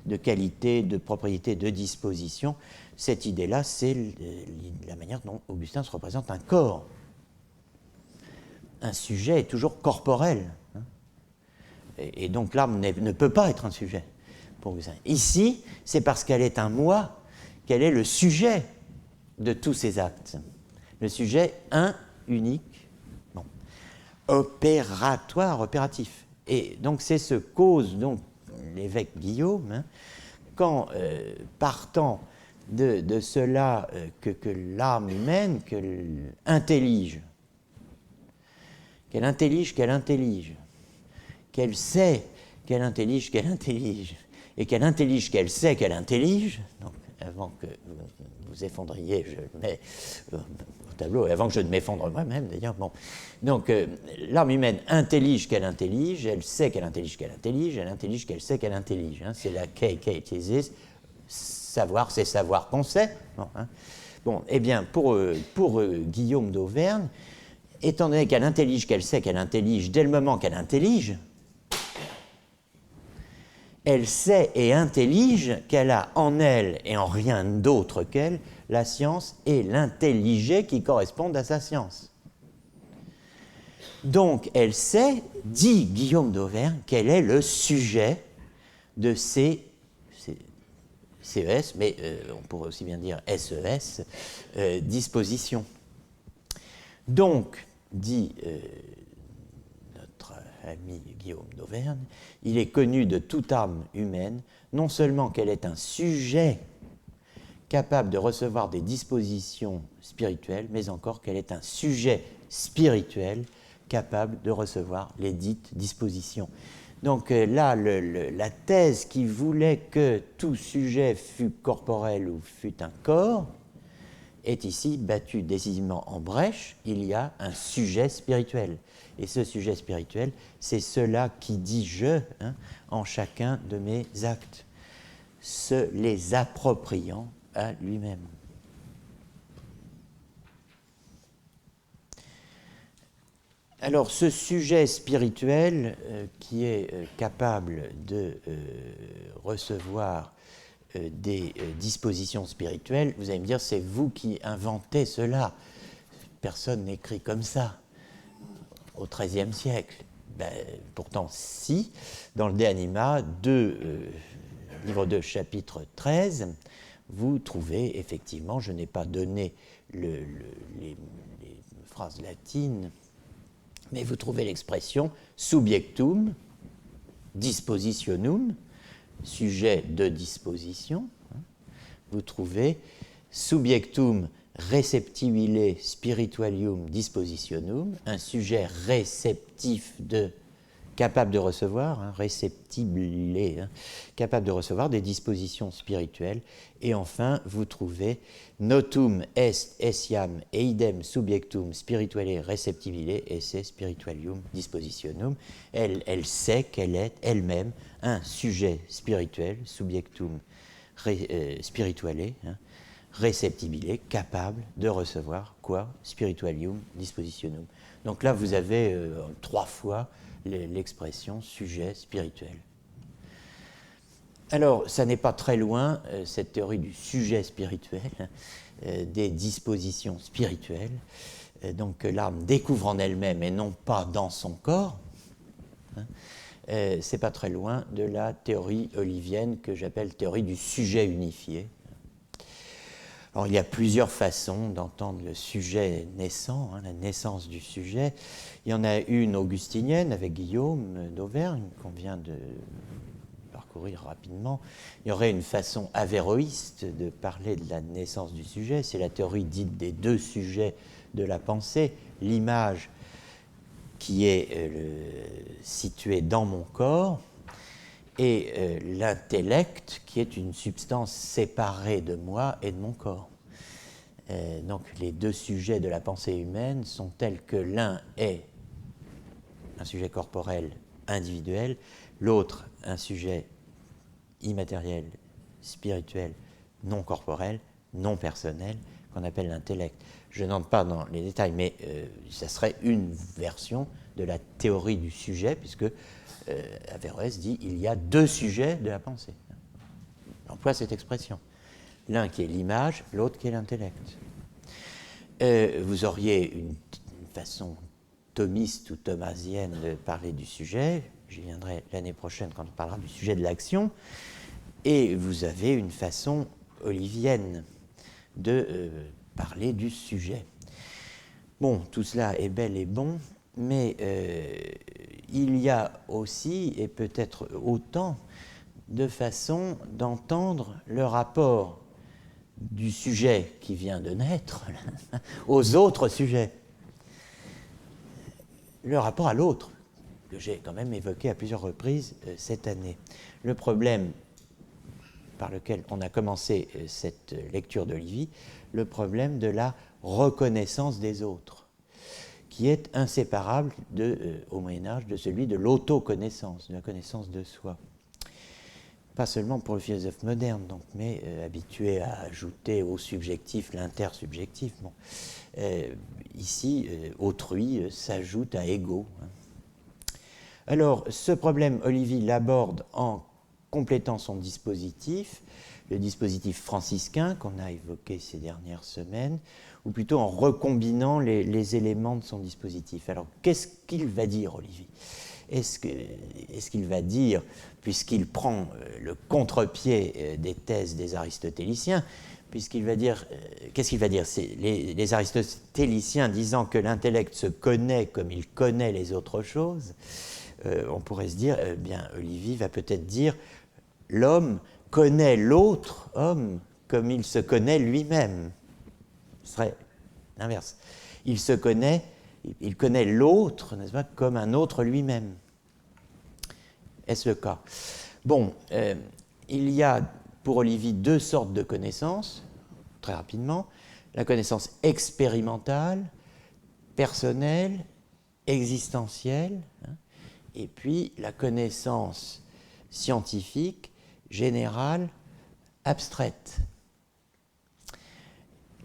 de qualité, de propriété, de disposition, cette idée-là, c'est la manière dont Augustin se représente un corps. Un sujet est toujours corporel. Hein, et donc l'âme ne peut pas être un sujet pour Augustin. Ici, c'est parce qu'elle est un moi qu'elle est le sujet de tous ces actes. Le sujet un, unique, bon, opératoire, opératif. Et donc c'est ce cause donc l'évêque Guillaume, hein, quand partant de cela que l'âme humaine qu'elle intellige, qu'elle sait qu'elle intellige, et qu'elle intellige qu'elle sait qu'elle intellige, donc avant que vous effondriez, je le mets au tableau, et avant que je ne m'effondre moi-même d'ailleurs, bon. Donc l'âme humaine intellige qu'elle intellige, elle sait qu'elle intellige qu'elle intellige, elle intellige qu'elle sait qu'elle intellige, hein, c'est la k-thesis, savoir c'est savoir qu'on sait. Bon, hein. Bon, eh bien pour Guillaume d'Auvergne, étant donné qu'elle intellige qu'elle sait qu'elle intellige, dès le moment qu'elle intellige, elle sait et intellige qu'elle a en elle et en rien d'autre qu'elle la science et l'intelligé qui correspondent à sa science. Donc elle sait, dit Guillaume d'Auvergne, qu'elle est le sujet de ces CES, mais on pourrait aussi bien dire SES, dispositions. Donc, dit notre ami Guillaume d'Auvergne, il est connu de toute âme humaine, non seulement qu'elle est un sujet capable de recevoir des dispositions spirituelles, mais encore qu'elle est un sujet spirituel capable de recevoir les dites dispositions. Donc là, la thèse qui voulait que tout sujet fût corporel ou fût un corps est ici battue décisivement en brèche. Il y a un sujet spirituel. Et ce sujet spirituel, c'est cela qui dit je en chacun de mes actes, se les appropriant à lui-même. Alors, ce sujet spirituel qui est capable de recevoir des dispositions spirituelles, vous allez me dire, c'est vous qui inventez cela. Personne n'écrit comme ça au XIIIe siècle. Ben, pourtant, si, dans le De Anima, livre 2, chapitre 13, vous trouvez effectivement, je n'ai pas donné les phrases latines, mais vous trouvez l'expression subjectum, dispositionum, sujet de disposition. Vous trouvez subjectum receptibile spiritualium dispositionum, un sujet réceptif capable de recevoir, réceptibile, capable de recevoir des dispositions spirituelles. Et enfin, vous trouvez notum est essiam eidem subjectum spirituale receptibile esse spiritualium dispositionum. Elle sait qu'elle est elle-même un sujet spirituel, subjectum spirituale, receptibile, capable de recevoir quoi? Spiritualium dispositionum. Donc là, vous avez 3 fois l'expression sujet spirituel. Alors, ça n'est pas très loin, cette théorie du sujet spirituel, des dispositions spirituelles. Donc, l'âme découvre en elle-même et non pas dans son corps. C'est pas très loin de la théorie olivienne que j'appelle théorie du sujet unifié. Alors, il y a plusieurs façons d'entendre le sujet naissant, la naissance du sujet. Il y en a une augustinienne avec Guillaume d'Auvergne, qu'on vient de parcourir rapidement. Il y aurait une façon avéroïste de parler de la naissance du sujet. C'est la théorie dite des 2 sujets de la pensée. L'image qui est située dans mon corps, et l'intellect qui est une substance séparée de moi et de mon corps. Donc les 2 sujets de la pensée humaine sont tels que l'un est un sujet corporel individuel, l'autre un sujet immatériel, spirituel, non corporel, non personnel, qu'on appelle l'intellect. Je n'entre pas dans les détails, mais ça serait une version de la théorie du sujet, puisque Averroès dit il y a 2 sujets de la pensée. Il emploie cette expression. L'un qui est l'image, l'autre qui est l'intellect. Vous auriez une façon thomiste ou thomasienne de parler du sujet. J'y viendrai l'année prochaine quand on parlera du sujet de l'action. Et vous avez une façon olivienne de parler du sujet. Bon, tout cela est bel et bon, mais il y a aussi, et peut-être autant, de façons d'entendre le rapport du sujet qui vient de naître aux autres sujets. Le rapport à l'autre, que j'ai quand même évoqué à plusieurs reprises cette année. Le problème par lequel on a commencé cette lecture d'Olivier, le problème de la reconnaissance des autres, qui est inséparable au Moyen-Âge de celui de l'autoconnaissance, de la connaissance de soi. Pas seulement pour le philosophe moderne, donc, mais habitué à ajouter au subjectif l'intersubjectif. Bon. Ici, autrui s'ajoute à ego. Alors, ce problème, Olivier l'aborde en complétant son dispositif, le dispositif franciscain qu'on a évoqué ces dernières semaines, ou plutôt en recombinant les éléments de son dispositif. Alors, qu'est-ce qu'il va dire, Olivier ? Est-ce qu'il va dire, puisqu'il prend le contre-pied des thèses des aristotéliciens, puisqu'il va dire, qu'est-ce qu'il va dire ? C'est les aristotéliciens disant que l'intellect se connaît comme il connaît les autres choses, on pourrait se dire, bien, Olivier va peut-être dire, l'homme connaît l'autre homme comme il se connaît lui-même. Ce serait l'inverse. Il connaît l'autre, n'est-ce pas, comme un autre lui-même. Est-ce le cas? Bon, il y a pour Olivier deux sortes de connaissances, très rapidement. La connaissance expérimentale, personnelle, existentielle, hein, et puis la connaissance scientifique, générale, abstraite.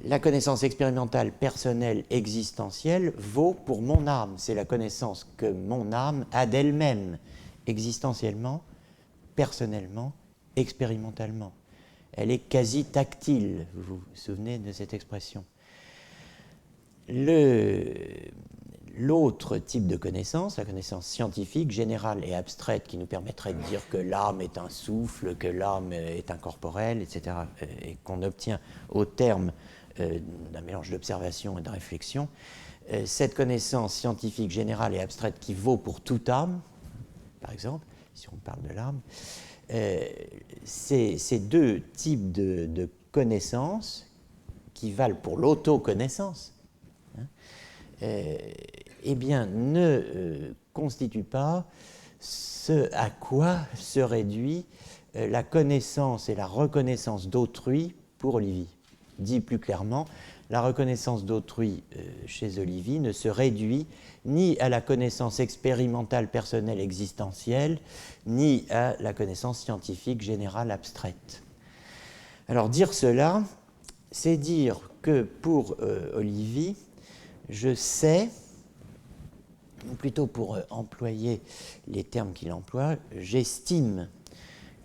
La connaissance expérimentale, personnelle, existentielle vaut pour mon âme. C'est la connaissance que mon âme a d'elle-même, existentiellement, personnellement, expérimentalement. Elle est quasi tactile, vous vous souvenez de cette expression. L'autre type de connaissance, la connaissance scientifique, générale et abstraite, qui nous permettrait de dire que l'âme est un souffle, que l'âme est incorporelle, etc., et qu'on obtient au terme d'un mélange d'observation et de réflexion, cette connaissance scientifique, générale et abstraite qui vaut pour toute âme, par exemple, si on parle de l'âme, ces deux types de connaissances qui valent pour l'autoconnaissance, hein, eh bien, ne constituent pas ce à quoi se réduit la connaissance et la reconnaissance d'autrui pour Olivier. Dit plus clairement, la reconnaissance d'autrui chez Olivier ne se réduit ni à la connaissance expérimentale, personnelle, existentielle, ni à la connaissance scientifique, générale, abstraite. Alors dire cela, c'est dire que pour Olivier, je sais, ou plutôt pour employer les termes qu'il emploie, j'estime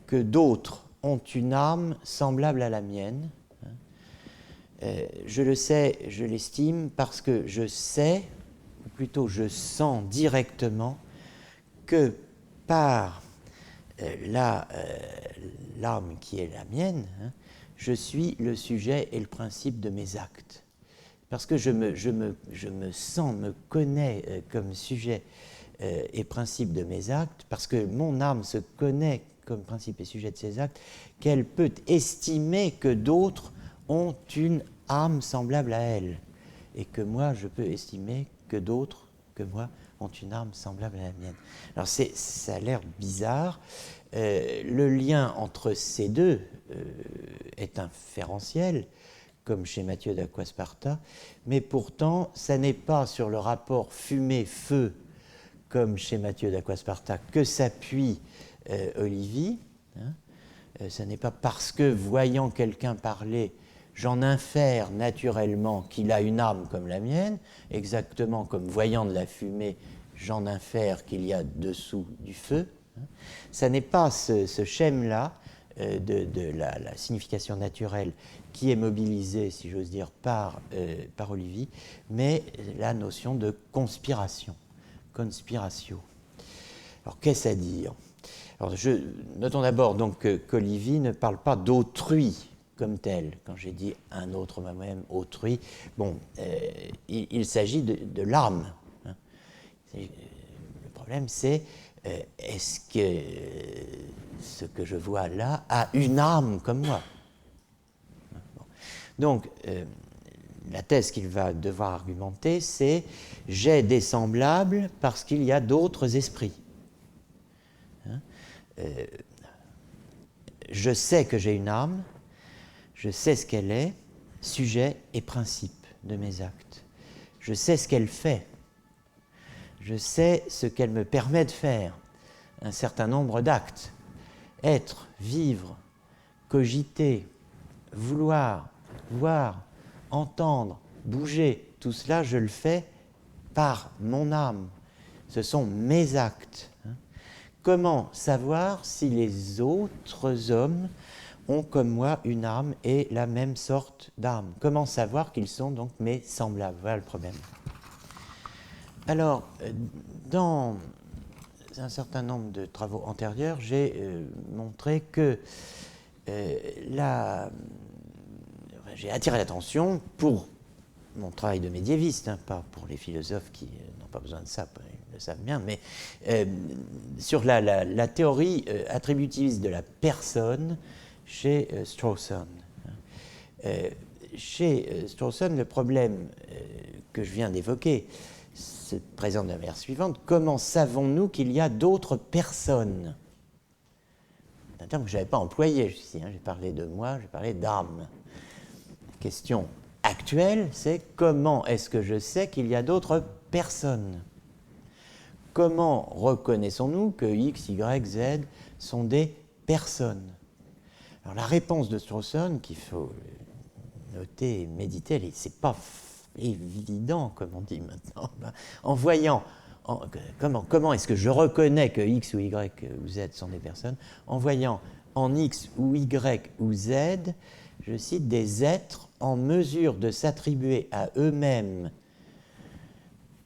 que d'autres ont une âme semblable à la mienne. Je le sais, je l'estime parce que je sais, ou plutôt je sens directement que par l'âme qui est la mienne, hein, je suis le sujet et le principe de mes actes. Parce que je me sens, me connais comme sujet et principe de mes actes, parce que mon âme se connaît comme principe et sujet de ses actes, qu'elle peut estimer que d'autres ont une âme semblable à elle, et que moi, je peux estimer que d'autres que moi ont une âme semblable à la mienne. Alors ça a l'air bizarre. Le lien entre ces deux est inférentiel, comme chez Mathieu d'Acquasparta, mais pourtant, ça n'est pas sur le rapport fumée-feu, comme chez Mathieu d'Acquasparta, que s'appuie Olivier. Hein. Ce n'est pas parce que, voyant quelqu'un parler, j'en infère naturellement qu'il a une âme comme la mienne, exactement comme voyant de la fumée, j'en infère qu'il y a dessous du feu. Ça n'est pas ce schème-là de la signification naturelle qui est mobilisée, si j'ose dire, par Olivier, mais la notion de conspiration, conspiratio. Alors, qu'est-ce à dire? Alors, notons d'abord donc qu'Olivier ne parle pas d'autrui comme tel. Quand j'ai dit un autre, moi-même, autrui, bon, il s'agit de l'âme. Hein. Le problème, c'est est-ce que ce que je vois là a une âme comme moi? Bon. Donc, la thèse qu'il va devoir argumenter, c'est j'ai des semblables parce qu'il y a d'autres esprits. Hein? Je sais que j'ai une âme, je sais ce qu'elle est, sujet et principe de mes actes. Je sais ce qu'elle fait. Je sais ce qu'elle me permet de faire, un certain nombre d'actes. Être, vivre, cogiter, vouloir, voir, entendre, bouger, tout cela, je le fais par mon âme. Ce sont mes actes. Comment savoir si les autres hommes ont comme moi une âme et la même sorte d'âme? Comment savoir qu'ils sont donc mes semblables? Voilà le problème. Alors, dans un certain nombre de travaux antérieurs, j'ai montré que j'ai attiré l'attention pour mon travail de médiéviste, hein, pas pour les philosophes qui n'ont pas besoin de ça, ils le savent bien, mais sur la théorie attributiviste de la personne chez Strawson. Chez Strawson, le problème que je viens d'évoquer se présente de la manière suivante. Comment savons-nous qu'il y a d'autres personnes? C'est un terme que je n'avais pas employé jusqu'ici. J'ai parlé de moi, j'ai parlé d'âme. La question actuelle, c'est comment est-ce que je sais qu'il y a d'autres personnes? Comment reconnaissons-nous que X, Y, Z sont des personnes? Alors la réponse de Strawson, qu'il faut noter et méditer, c'est pas évident, comme on dit maintenant. En voyant, comment est-ce que je reconnais que X ou Y ou Z sont des personnes? En voyant en X ou Y ou Z, je cite, des êtres en mesure de s'attribuer à eux-mêmes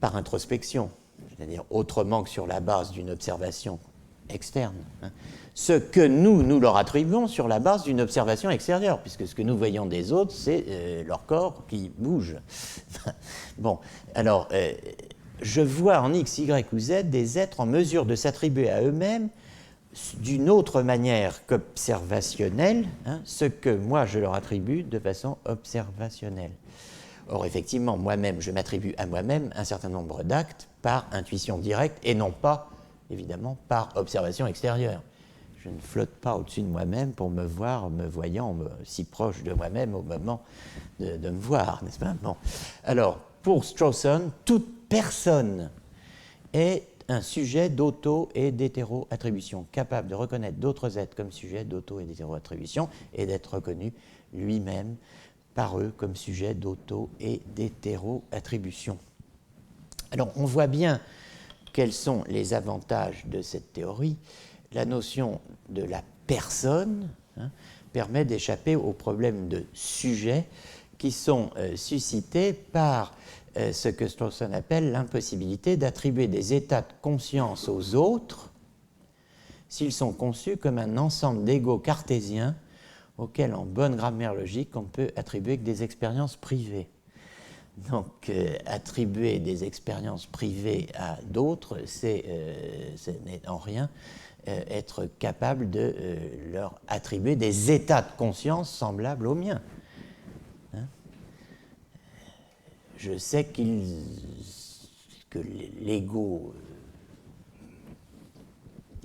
par introspection, c'est-à-dire autrement que sur la base d'une observation externe, hein, ce que nous leur attribuons sur la base d'une observation extérieure, puisque ce que nous voyons des autres, c'est leur corps qui bouge. Bon, alors, je vois en X, Y ou Z des êtres en mesure de s'attribuer à eux-mêmes d'une autre manière qu'observationnelle, hein, ce que moi je leur attribue de façon observationnelle. Or, effectivement, moi-même, je m'attribue à moi-même un certain nombre d'actes par intuition directe et non pas, évidemment, par observation extérieure. Je ne flotte pas au-dessus de moi-même pour me voir, me voyant si proche de moi-même au moment de me voir, n'est-ce pas? Bon. Alors, pour Strawson, toute personne est un sujet d'auto- et d'hétéro-attribution, capable de reconnaître d'autres êtres comme sujet d'auto- et d'hétéro-attribution et d'être reconnu lui-même par eux comme sujet d'auto- et d'hétéro-attribution. Alors, on voit bien quels sont les avantages de cette théorie. La notion de la personne, hein, permet d'échapper aux problèmes de sujet qui sont suscités par ce que Strawson appelle l'impossibilité d'attribuer des états de conscience aux autres s'ils sont conçus comme un ensemble d'égos cartésiens auxquels, en bonne grammaire logique, on peut attribuer que des expériences privées. Donc, attribuer des expériences privées à d'autres, ce n'est en rien être capable de leur attribuer des états de conscience semblables aux miens. Hein? Je sais que l'ego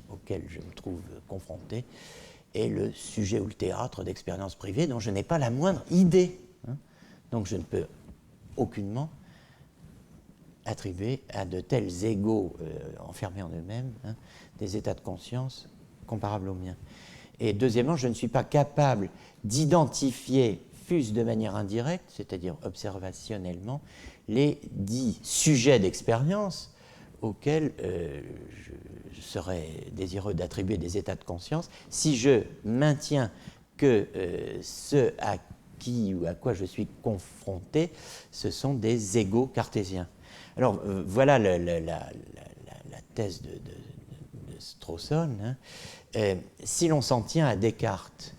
auquel je me trouve confronté est le sujet ou le théâtre d'expériences privées dont je n'ai pas la moindre idée. Hein? Donc, je ne peux aucunement attribuer à de tels égos enfermés en eux-mêmes, hein, des états de conscience comparables aux miens. Et deuxièmement, je ne suis pas capable d'identifier, fût-ce de manière indirecte, c'est-à-dire observationnellement, les dits sujets d'expérience auxquels je serais désireux d'attribuer des états de conscience si je maintiens que ce à qui ou à quoi je suis confronté, ce sont des égos cartésiens. Alors, voilà la thèse de Strawson. Hein. Si l'on s'en tient à Descartes,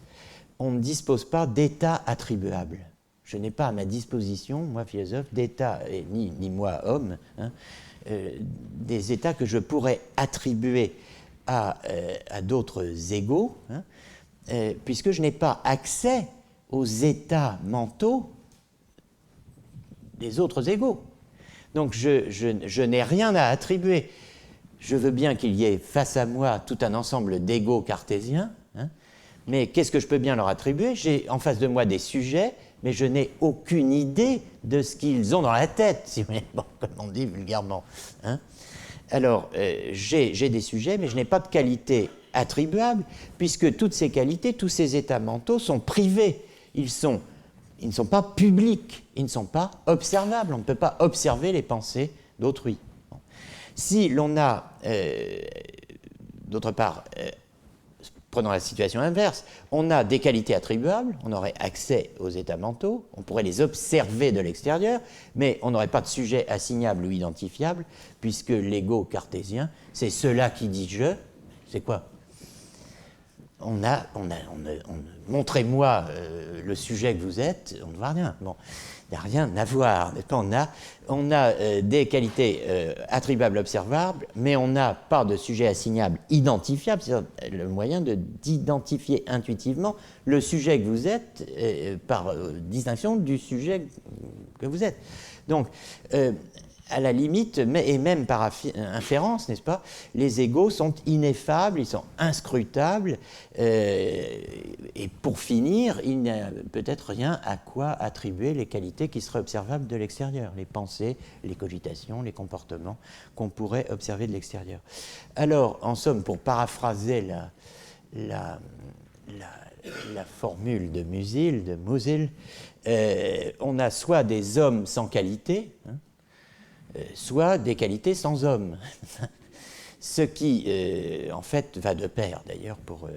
on ne dispose pas d'états attribuables. Je n'ai pas à ma disposition, moi philosophe, d'états, ni moi homme, hein, des états que je pourrais attribuer à d'autres égos, hein, puisque je n'ai pas accès aux états mentaux des autres égos. Donc je n'ai rien à attribuer. Je veux bien qu'il y ait face à moi tout un ensemble d'égos cartésiens, hein, mais qu'est-ce que je peux bien leur attribuer? J'ai en face de moi des sujets, mais je n'ai aucune idée de ce qu'ils ont dans la tête, si vous voulez, bon, comme on dit vulgairement. Hein. Alors, j'ai des sujets, mais je n'ai pas de qualité attribuable, puisque toutes ces qualités, tous ces états mentaux sont privés. Ils ne sont pas publics, ils ne sont pas observables. On ne peut pas observer les pensées d'autrui. Bon. Si l'on a, d'autre part, prenons la situation inverse, on a des qualités attribuables, on aurait accès aux états mentaux, on pourrait les observer de l'extérieur, mais on n'aurait pas de sujet assignable ou identifiable, puisque l'ego cartésien, c'est cela qui dit je, c'est quoi? montrez-moi le sujet que vous êtes, on ne voit rien. Bon, il n'y a rien à voir. On a des qualités attribuables, observables, mais on n'a pas de sujet assignable identifiable, c'est-à-dire le moyen d'identifier intuitivement le sujet que vous êtes par distinction du sujet que vous êtes. Donc, à la limite, et même par inférence, n'est-ce pas, les égos sont ineffables, ils sont inscrutables, et pour finir, il n'y a peut-être rien à quoi attribuer les qualités qui seraient observables de l'extérieur, les pensées, les cogitations, les comportements qu'on pourrait observer de l'extérieur. Alors, en somme, pour paraphraser la formule de Musil, on a soit des hommes sans qualité, soit des qualités sans homme. Ce qui, en fait, va de pair, d'ailleurs, pour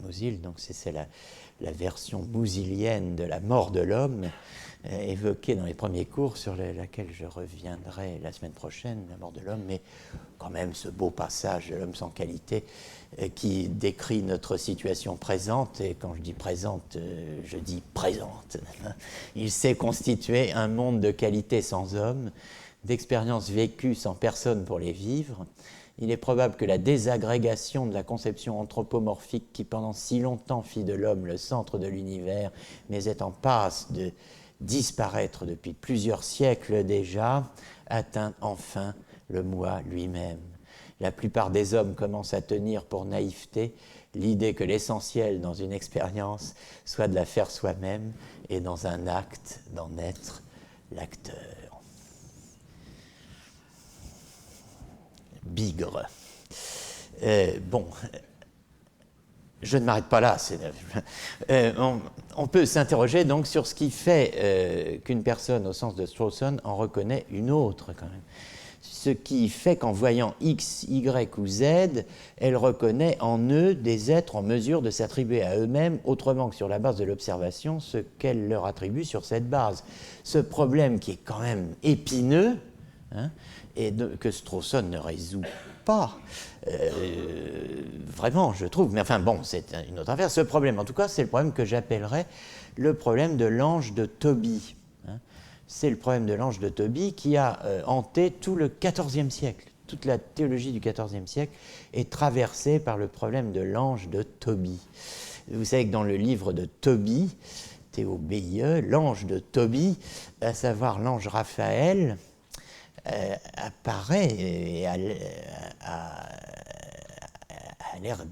Musil. Donc, c'est la version musilienne de la mort de l'homme, évoquée dans les premiers cours, sur laquelle je reviendrai la semaine prochaine, la mort de l'homme, mais quand même ce beau passage de l'homme sans qualité qui décrit notre situation présente, et quand je dis présente, je dis présente. Il s'est constitué un monde de qualité sans homme, d'expériences vécues sans personne pour les vivre. Il est probable que la désagrégation de la conception anthropomorphique qui pendant si longtemps fit de l'homme le centre de l'univers, mais est en passe de disparaître depuis plusieurs siècles déjà, atteint enfin le moi lui-même. La plupart des hommes commencent à tenir pour naïveté l'idée que l'essentiel dans une expérience soit de la faire soi-même et dans un acte d'en être l'acteur. Bigre. Bon, je ne m'arrête pas là. On peut s'interroger donc sur ce qui fait qu'une personne, au sens de Strawson, en reconnaît une autre quand même. Ce qui fait qu'en voyant X, Y ou Z, elle reconnaît en eux des êtres en mesure de s'attribuer à eux-mêmes autrement que sur la base de l'observation ce qu'elle leur attribue sur cette base. Ce problème qui est quand même épineux, hein, et que Strawson ne résout pas, vraiment, je trouve. Mais enfin, bon, c'est une autre affaire. Ce problème, en tout cas, c'est le problème que j'appellerais le problème de l'ange de Tobie. Hein. C'est le problème de l'ange de Tobie qui a hanté tout le XIVe siècle. Toute la théologie du XIVe siècle est traversée par le problème de l'ange de Tobie. Vous savez que dans le livre de Tobie, T-O-B-I-E, l'ange de Tobie, à savoir l'ange Raphaël, apparaît et a l'air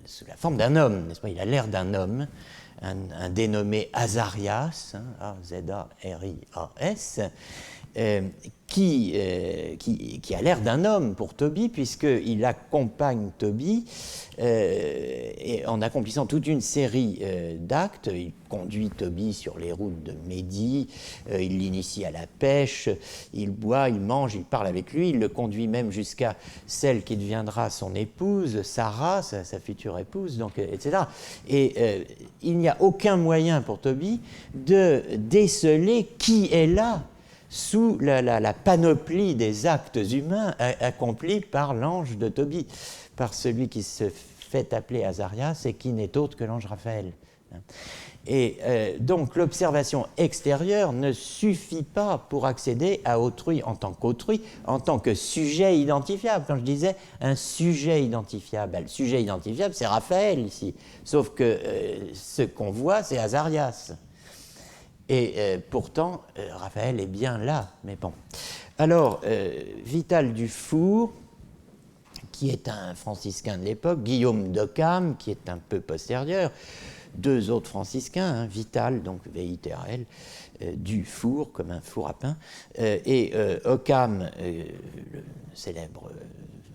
sous la forme d'un homme, n'est-ce pas? Il a l'air d'un homme, un dénommé Azarias, hein, A-Z-A-R-I-A-S, qui a l'air d'un homme pour Tobie, puisqu'il accompagne Tobie et en accomplissant toute une série d'actes. Il conduit Tobie sur les routes de Médie, il l'initie à la pêche, il boit, il mange, il parle avec lui, il le conduit même jusqu'à celle qui deviendra son épouse, Sarah, sa future épouse, donc, etc. Et il n'y a aucun moyen pour Tobie de déceler qui est là sous la panoplie des actes humains accomplis par l'ange de Tobie, par celui qui se fait appeler Azarias et qui n'est autre que l'ange Raphaël. Et donc l'observation extérieure ne suffit pas pour accéder à autrui, en tant que sujet identifiable. Quand je disais un sujet identifiable, le sujet identifiable c'est Raphaël ici, sauf que ce qu'on voit c'est Azarias. Et pourtant, Raphaël est bien là, mais bon. Alors, Vital Dufour, qui est un franciscain de l'époque, Guillaume d'Occam, qui est un peu postérieur, deux autres franciscains, hein, Vital, donc V-I-T-A-L, Dufour, comme un four à pain, et Occam, le célèbre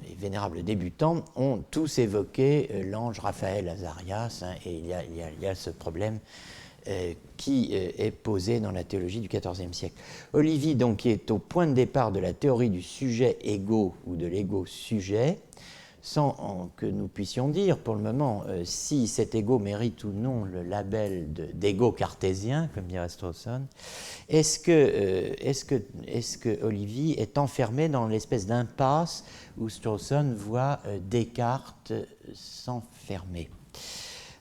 et vénérable débutant, ont tous évoqué l'ange Raphaël Azarias, hein, et il y a ce problème qui est posé dans la théologie du XIVe siècle. Olivier, donc, qui est au point de départ de la théorie du sujet-égo ou de l'égo-sujet, sans que nous puissions dire pour le moment si cet égo mérite ou non le label d'égo cartésien, comme dirait Strawson. Est-ce que Olivier est enfermé dans l'espèce d'impasse où Strawson voit Descartes s'enfermer?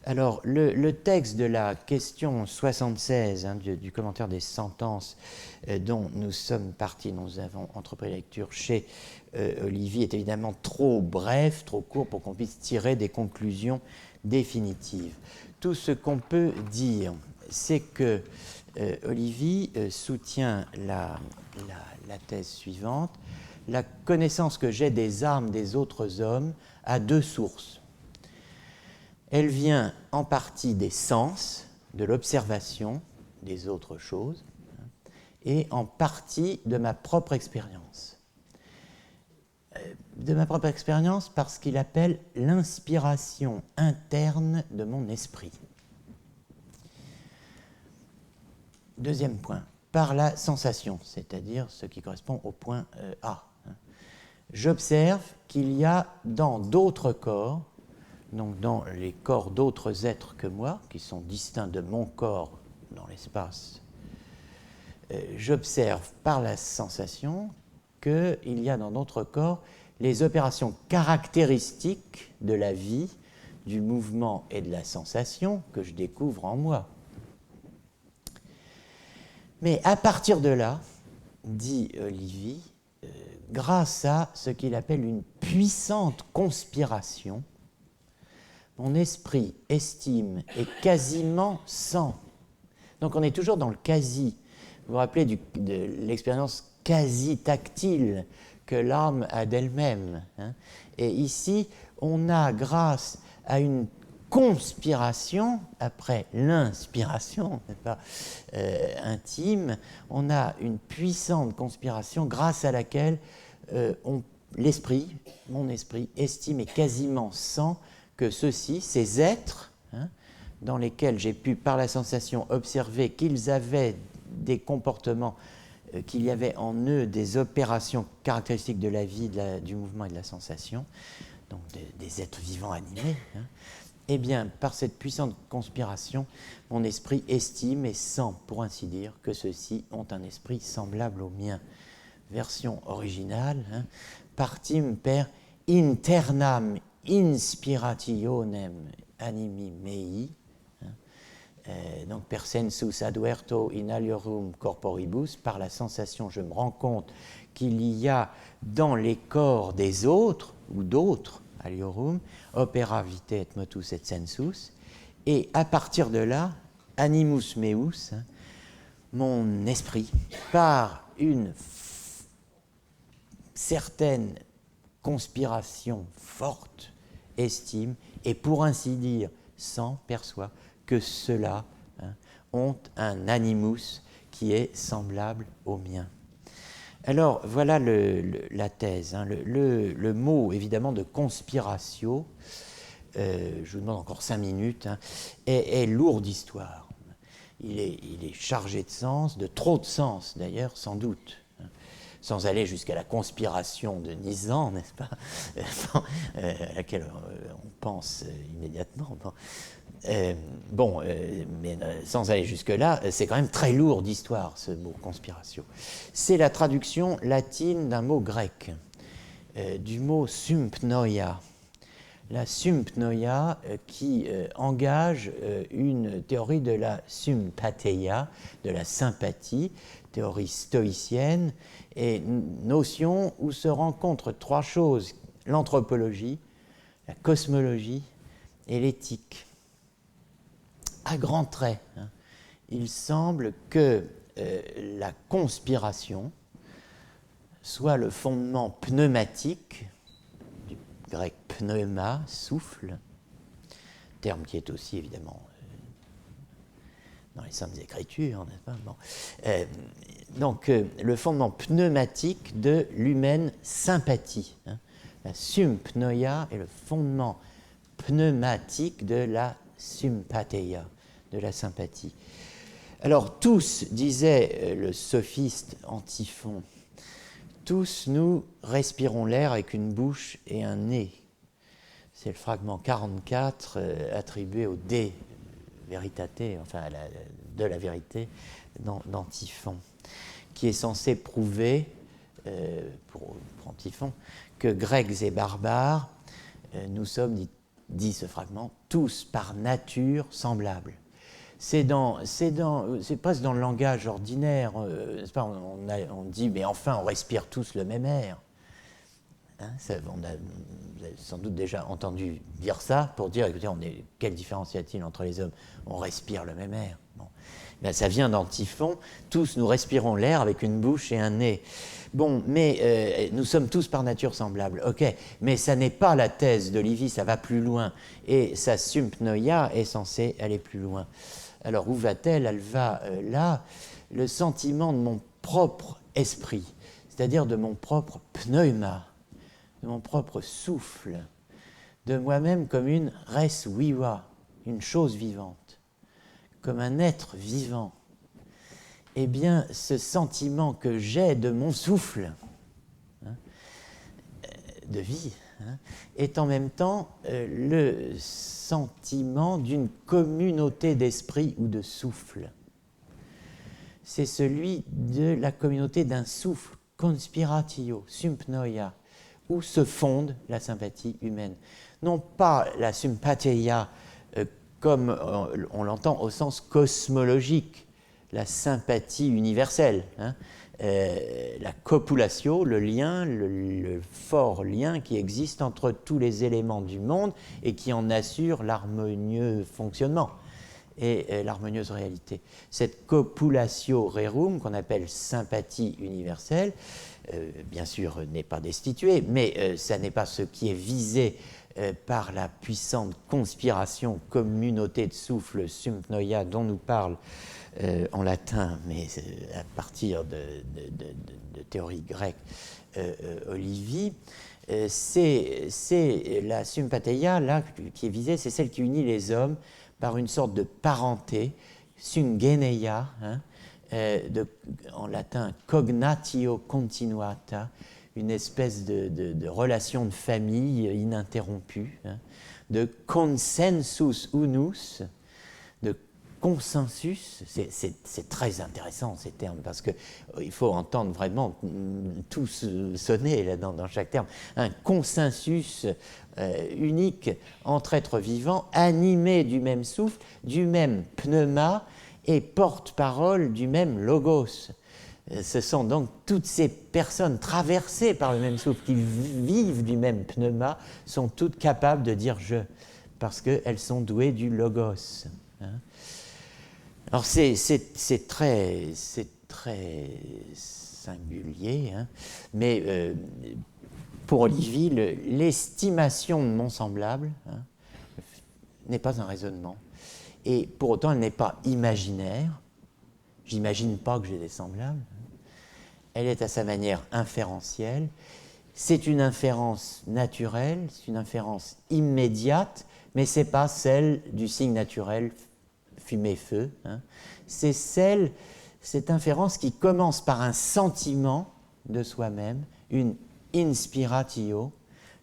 Alors, le texte de la question 76 du commentaire des sentences dont nous sommes partis, nous avons entrepris la lecture chez Olivier, est évidemment trop bref, trop court pour qu'on puisse tirer des conclusions définitives. Tout ce qu'on peut dire, c'est que Olivier soutient la thèse suivante. La connaissance que j'ai des armes des autres hommes a deux sources. Elle vient en partie des sens, de l'observation des autres choses, et en partie de ma propre expérience. De ma propre expérience parce qu'il appelle l'inspiration interne de mon esprit. Deuxième point, par la sensation, c'est-à-dire ce qui correspond au point A. J'observe qu'il y a dans d'autres corps, donc dans les corps d'autres êtres que moi, qui sont distincts de mon corps dans l'espace, j'observe par la sensation qu'il y a dans d'autres corps les opérations caractéristiques de la vie, du mouvement et de la sensation que je découvre en moi. Mais à partir de là, dit Olivier, grâce à ce qu'il appelle une puissante conspiration, mon esprit estime et quasiment sent. Donc on est toujours dans le quasi. Vous vous rappelez de l'expérience quasi-tactile que l'âme a d'elle-même. Et ici, on a, grâce à une conspiration, après l'inspiration, n'est-ce pas, intime, on a une puissante conspiration grâce à laquelle l'esprit, mon esprit, estime et quasiment sent que ceux-ci, ces êtres, dans lesquels j'ai pu, par la sensation, observer qu'ils avaient des comportements, qu'il y avait en eux des opérations caractéristiques de la vie, du mouvement et de la sensation, donc des êtres vivants animés, eh bien, par cette puissante conspiration, mon esprit estime et sent, pour ainsi dire, que ceux-ci ont un esprit semblable au mien. Version originale, partim per internam inspirationem animi mei, donc per sensus adverto in aliorum corporibus, par la sensation je me rends compte qu'il y a dans les corps des autres, ou d'autres, aliorum, opera vitae et motus et sensus, et à partir de là, animus meus, mon esprit, par une certaine conspiration forte, estime, et pour ainsi dire, perçoit que ceux-là ont un animus qui est semblable au mien. Alors, voilà la thèse. Le mot, évidemment, de conspiratio, je vous demande encore 5 minutes, est lourd d'histoire. Il est chargé de sens, de trop de sens d'ailleurs, sans doute. Sans aller jusqu'à la conspiration de Nizan, n'est-ce pas, à laquelle on pense immédiatement. Mais sans aller jusque-là, c'est quand même très lourd d'histoire, ce mot conspiratio. C'est la traduction latine d'un mot grec, du mot sympnoia. La sympnoia qui engage une théorie de la sympatheia, de la sympathie, théorie stoïcienne, et notion où se rencontrent trois choses, l'anthropologie, la cosmologie et l'éthique. À grands traits, il semble que la conspiration soit le fondement pneumatique, du grec pneuma, souffle, terme qui est aussi évidemment dans les Saintes Écritures, n'est-ce pas ? Donc, le fondement pneumatique de l'humaine sympathie. La sympnoia est le fondement pneumatique de la sympatheia, de la sympathie. Alors, tous, disait le sophiste Antiphon, tous nous respirons l'air avec une bouche et un nez. C'est le fragment 44 attribué au De Veritate, enfin de la vérité d'Antiphon, qui est censé prouver, pour Antiphon, que Grecs et barbares, nous sommes, dit ce fragment, tous par nature semblables. C'est presque dans le langage ordinaire, n'est-ce pas, on dit, mais enfin, on respire tous le même air. Hein, vous avez sans doute déjà entendu dire ça pour dire, écoutez, quelle différence y a-t-il entre les hommes? On respire le même air. Bon. Ben, ça vient d'Antiphon, tous nous respirons l'air avec une bouche et un nez. Bon, mais nous sommes tous par nature semblables, ok, mais ça n'est pas la thèse d'Olivi, ça va plus loin, et sa sympnoia est censée aller plus loin. Alors où va-t-elle? Elle va là, le sentiment de mon propre esprit, c'est-à-dire de mon propre pneuma, de mon propre souffle, de moi-même comme une res viva, une chose vivante, comme un être vivant. Eh bien, ce sentiment que j'ai de mon souffle, hein, de vie, hein, est en même temps le sentiment d'une communauté d'esprit ou de souffle. C'est celui de la communauté d'un souffle, conspiratio, sympnoia, où se fonde la sympathie humaine. Non pas la sympatheia comme on l'entend au sens cosmologique, la sympathie universelle, hein, la copulatio, le lien, le fort lien qui existe entre tous les éléments du monde et qui en assure l'harmonieux fonctionnement et l'harmonieuse réalité. Cette copulatio rerum, qu'on appelle sympathie universelle, bien sûr n'est pas destituée, mais ça n'est pas ce qui est visé par la puissante conspiration, communauté de souffle, sympnoia, dont nous parle en latin, mais à partir de théorie grecque, Olivi, c'est la sympatheia là, qui est visée, c'est celle qui unit les hommes par une sorte de parenté, syngeneia, hein, en latin cognatio continuata, une espèce de relation de famille ininterrompue, hein, de consensus unus, de consensus. C'est très intéressant ces termes parce qu'il faut entendre vraiment tout sonner là, dans chaque terme. Un consensus unique entre êtres vivants, animés du même souffle, du même pneuma et porte-parole du même logos. Ce sont donc toutes ces personnes traversées par le même souffle, qui vivent du même pneuma, sont toutes capables de dire « je », parce qu'elles sont douées du logos. Hein. Alors c'est très singulier, hein, mais pour Olivi, l'estimation de mon semblable, hein, n'est pas un raisonnement, et pour autant elle n'est pas imaginaire. J'imagine pas que j'ai des semblables. Elle est à sa manière inférentielle. C'est une inférence naturelle, c'est une inférence immédiate, mais ce n'est pas celle du signe naturel fumée-feu. Hein. C'est cette inférence qui commence par un sentiment de soi-même, une inspiratio,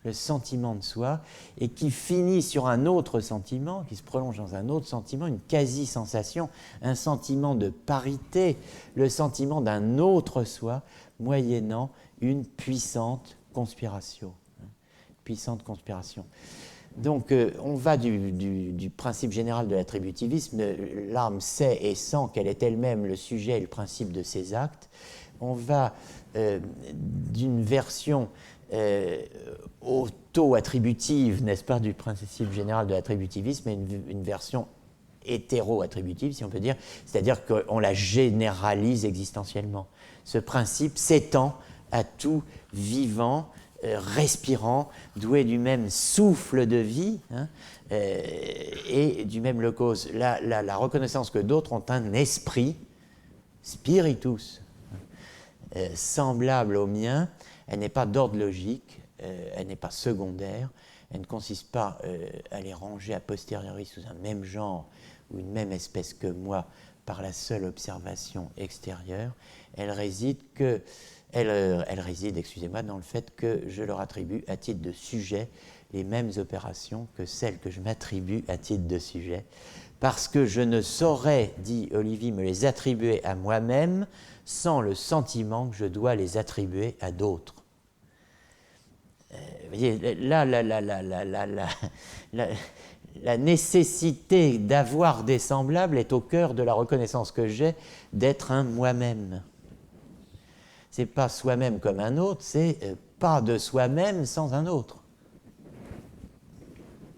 le sentiment de soi, et qui finit sur un autre sentiment, qui se prolonge dans un autre sentiment, une quasi-sensation, un sentiment de parité, le sentiment d'un autre soi, moyennant une puissante conspiration. Puissante conspiration. Donc, on va du principe général de l'attributivisme. L'âme sait et sent qu'elle est elle-même le sujet et le principe de ses actes. On va d'une version auto-attributive, n'est-ce pas, du principe général de l'attributivisme, et une version hétéro-attributive, si on peut dire, c'est-à-dire qu'on la généralise existentiellement. Ce principe s'étend à tout vivant, respirant, doué du même souffle de vie, hein, et du même logos. La reconnaissance que d'autres ont un esprit, spiritus, semblable au mien. Elle n'est pas d'ordre logique, elle n'est pas secondaire, elle ne consiste pas à les ranger a posteriori sous un même genre ou une même espèce que moi par la seule observation extérieure. Elle réside, excusez-moi, dans le fait que je leur attribue à titre de sujet les mêmes opérations que celles que je m'attribue à titre de sujet, parce que je ne saurais, dit Olivi, me les attribuer à moi-même sans le sentiment que je dois les attribuer à d'autres. Vous voyez, là, la nécessité d'avoir des semblables est au cœur de la reconnaissance que j'ai d'être un moi-même. C'est pas soi-même comme un autre, c'est pas de soi-même sans un autre.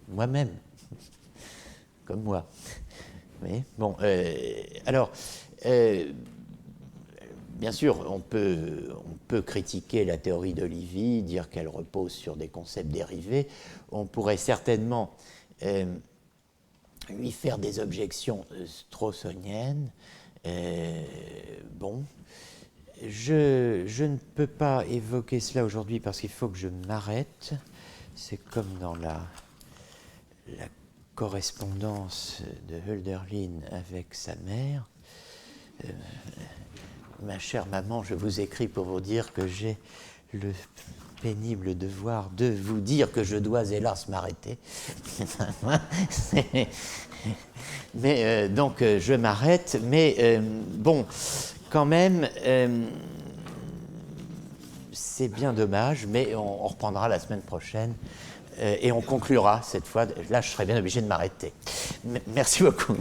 Moi-même, comme moi. Oui, bon, alors, bien sûr, on peut critiquer la théorie de Livy, dire qu'elle repose sur des concepts dérivés. On pourrait certainement lui faire des objections straussoniennes. Bon, je ne peux pas évoquer cela aujourd'hui parce qu'il faut que je m'arrête. C'est comme dans la correspondance de Hölderlin avec sa mère. Ma chère maman, je vous écris pour vous dire que j'ai le pénible devoir de vous dire que je dois hélas m'arrêter. Mais donc je m'arrête, mais bon, quand même, c'est bien dommage, mais on reprendra la semaine prochaine et on conclura cette fois. Là, je serai bien obligé de m'arrêter. Merci beaucoup.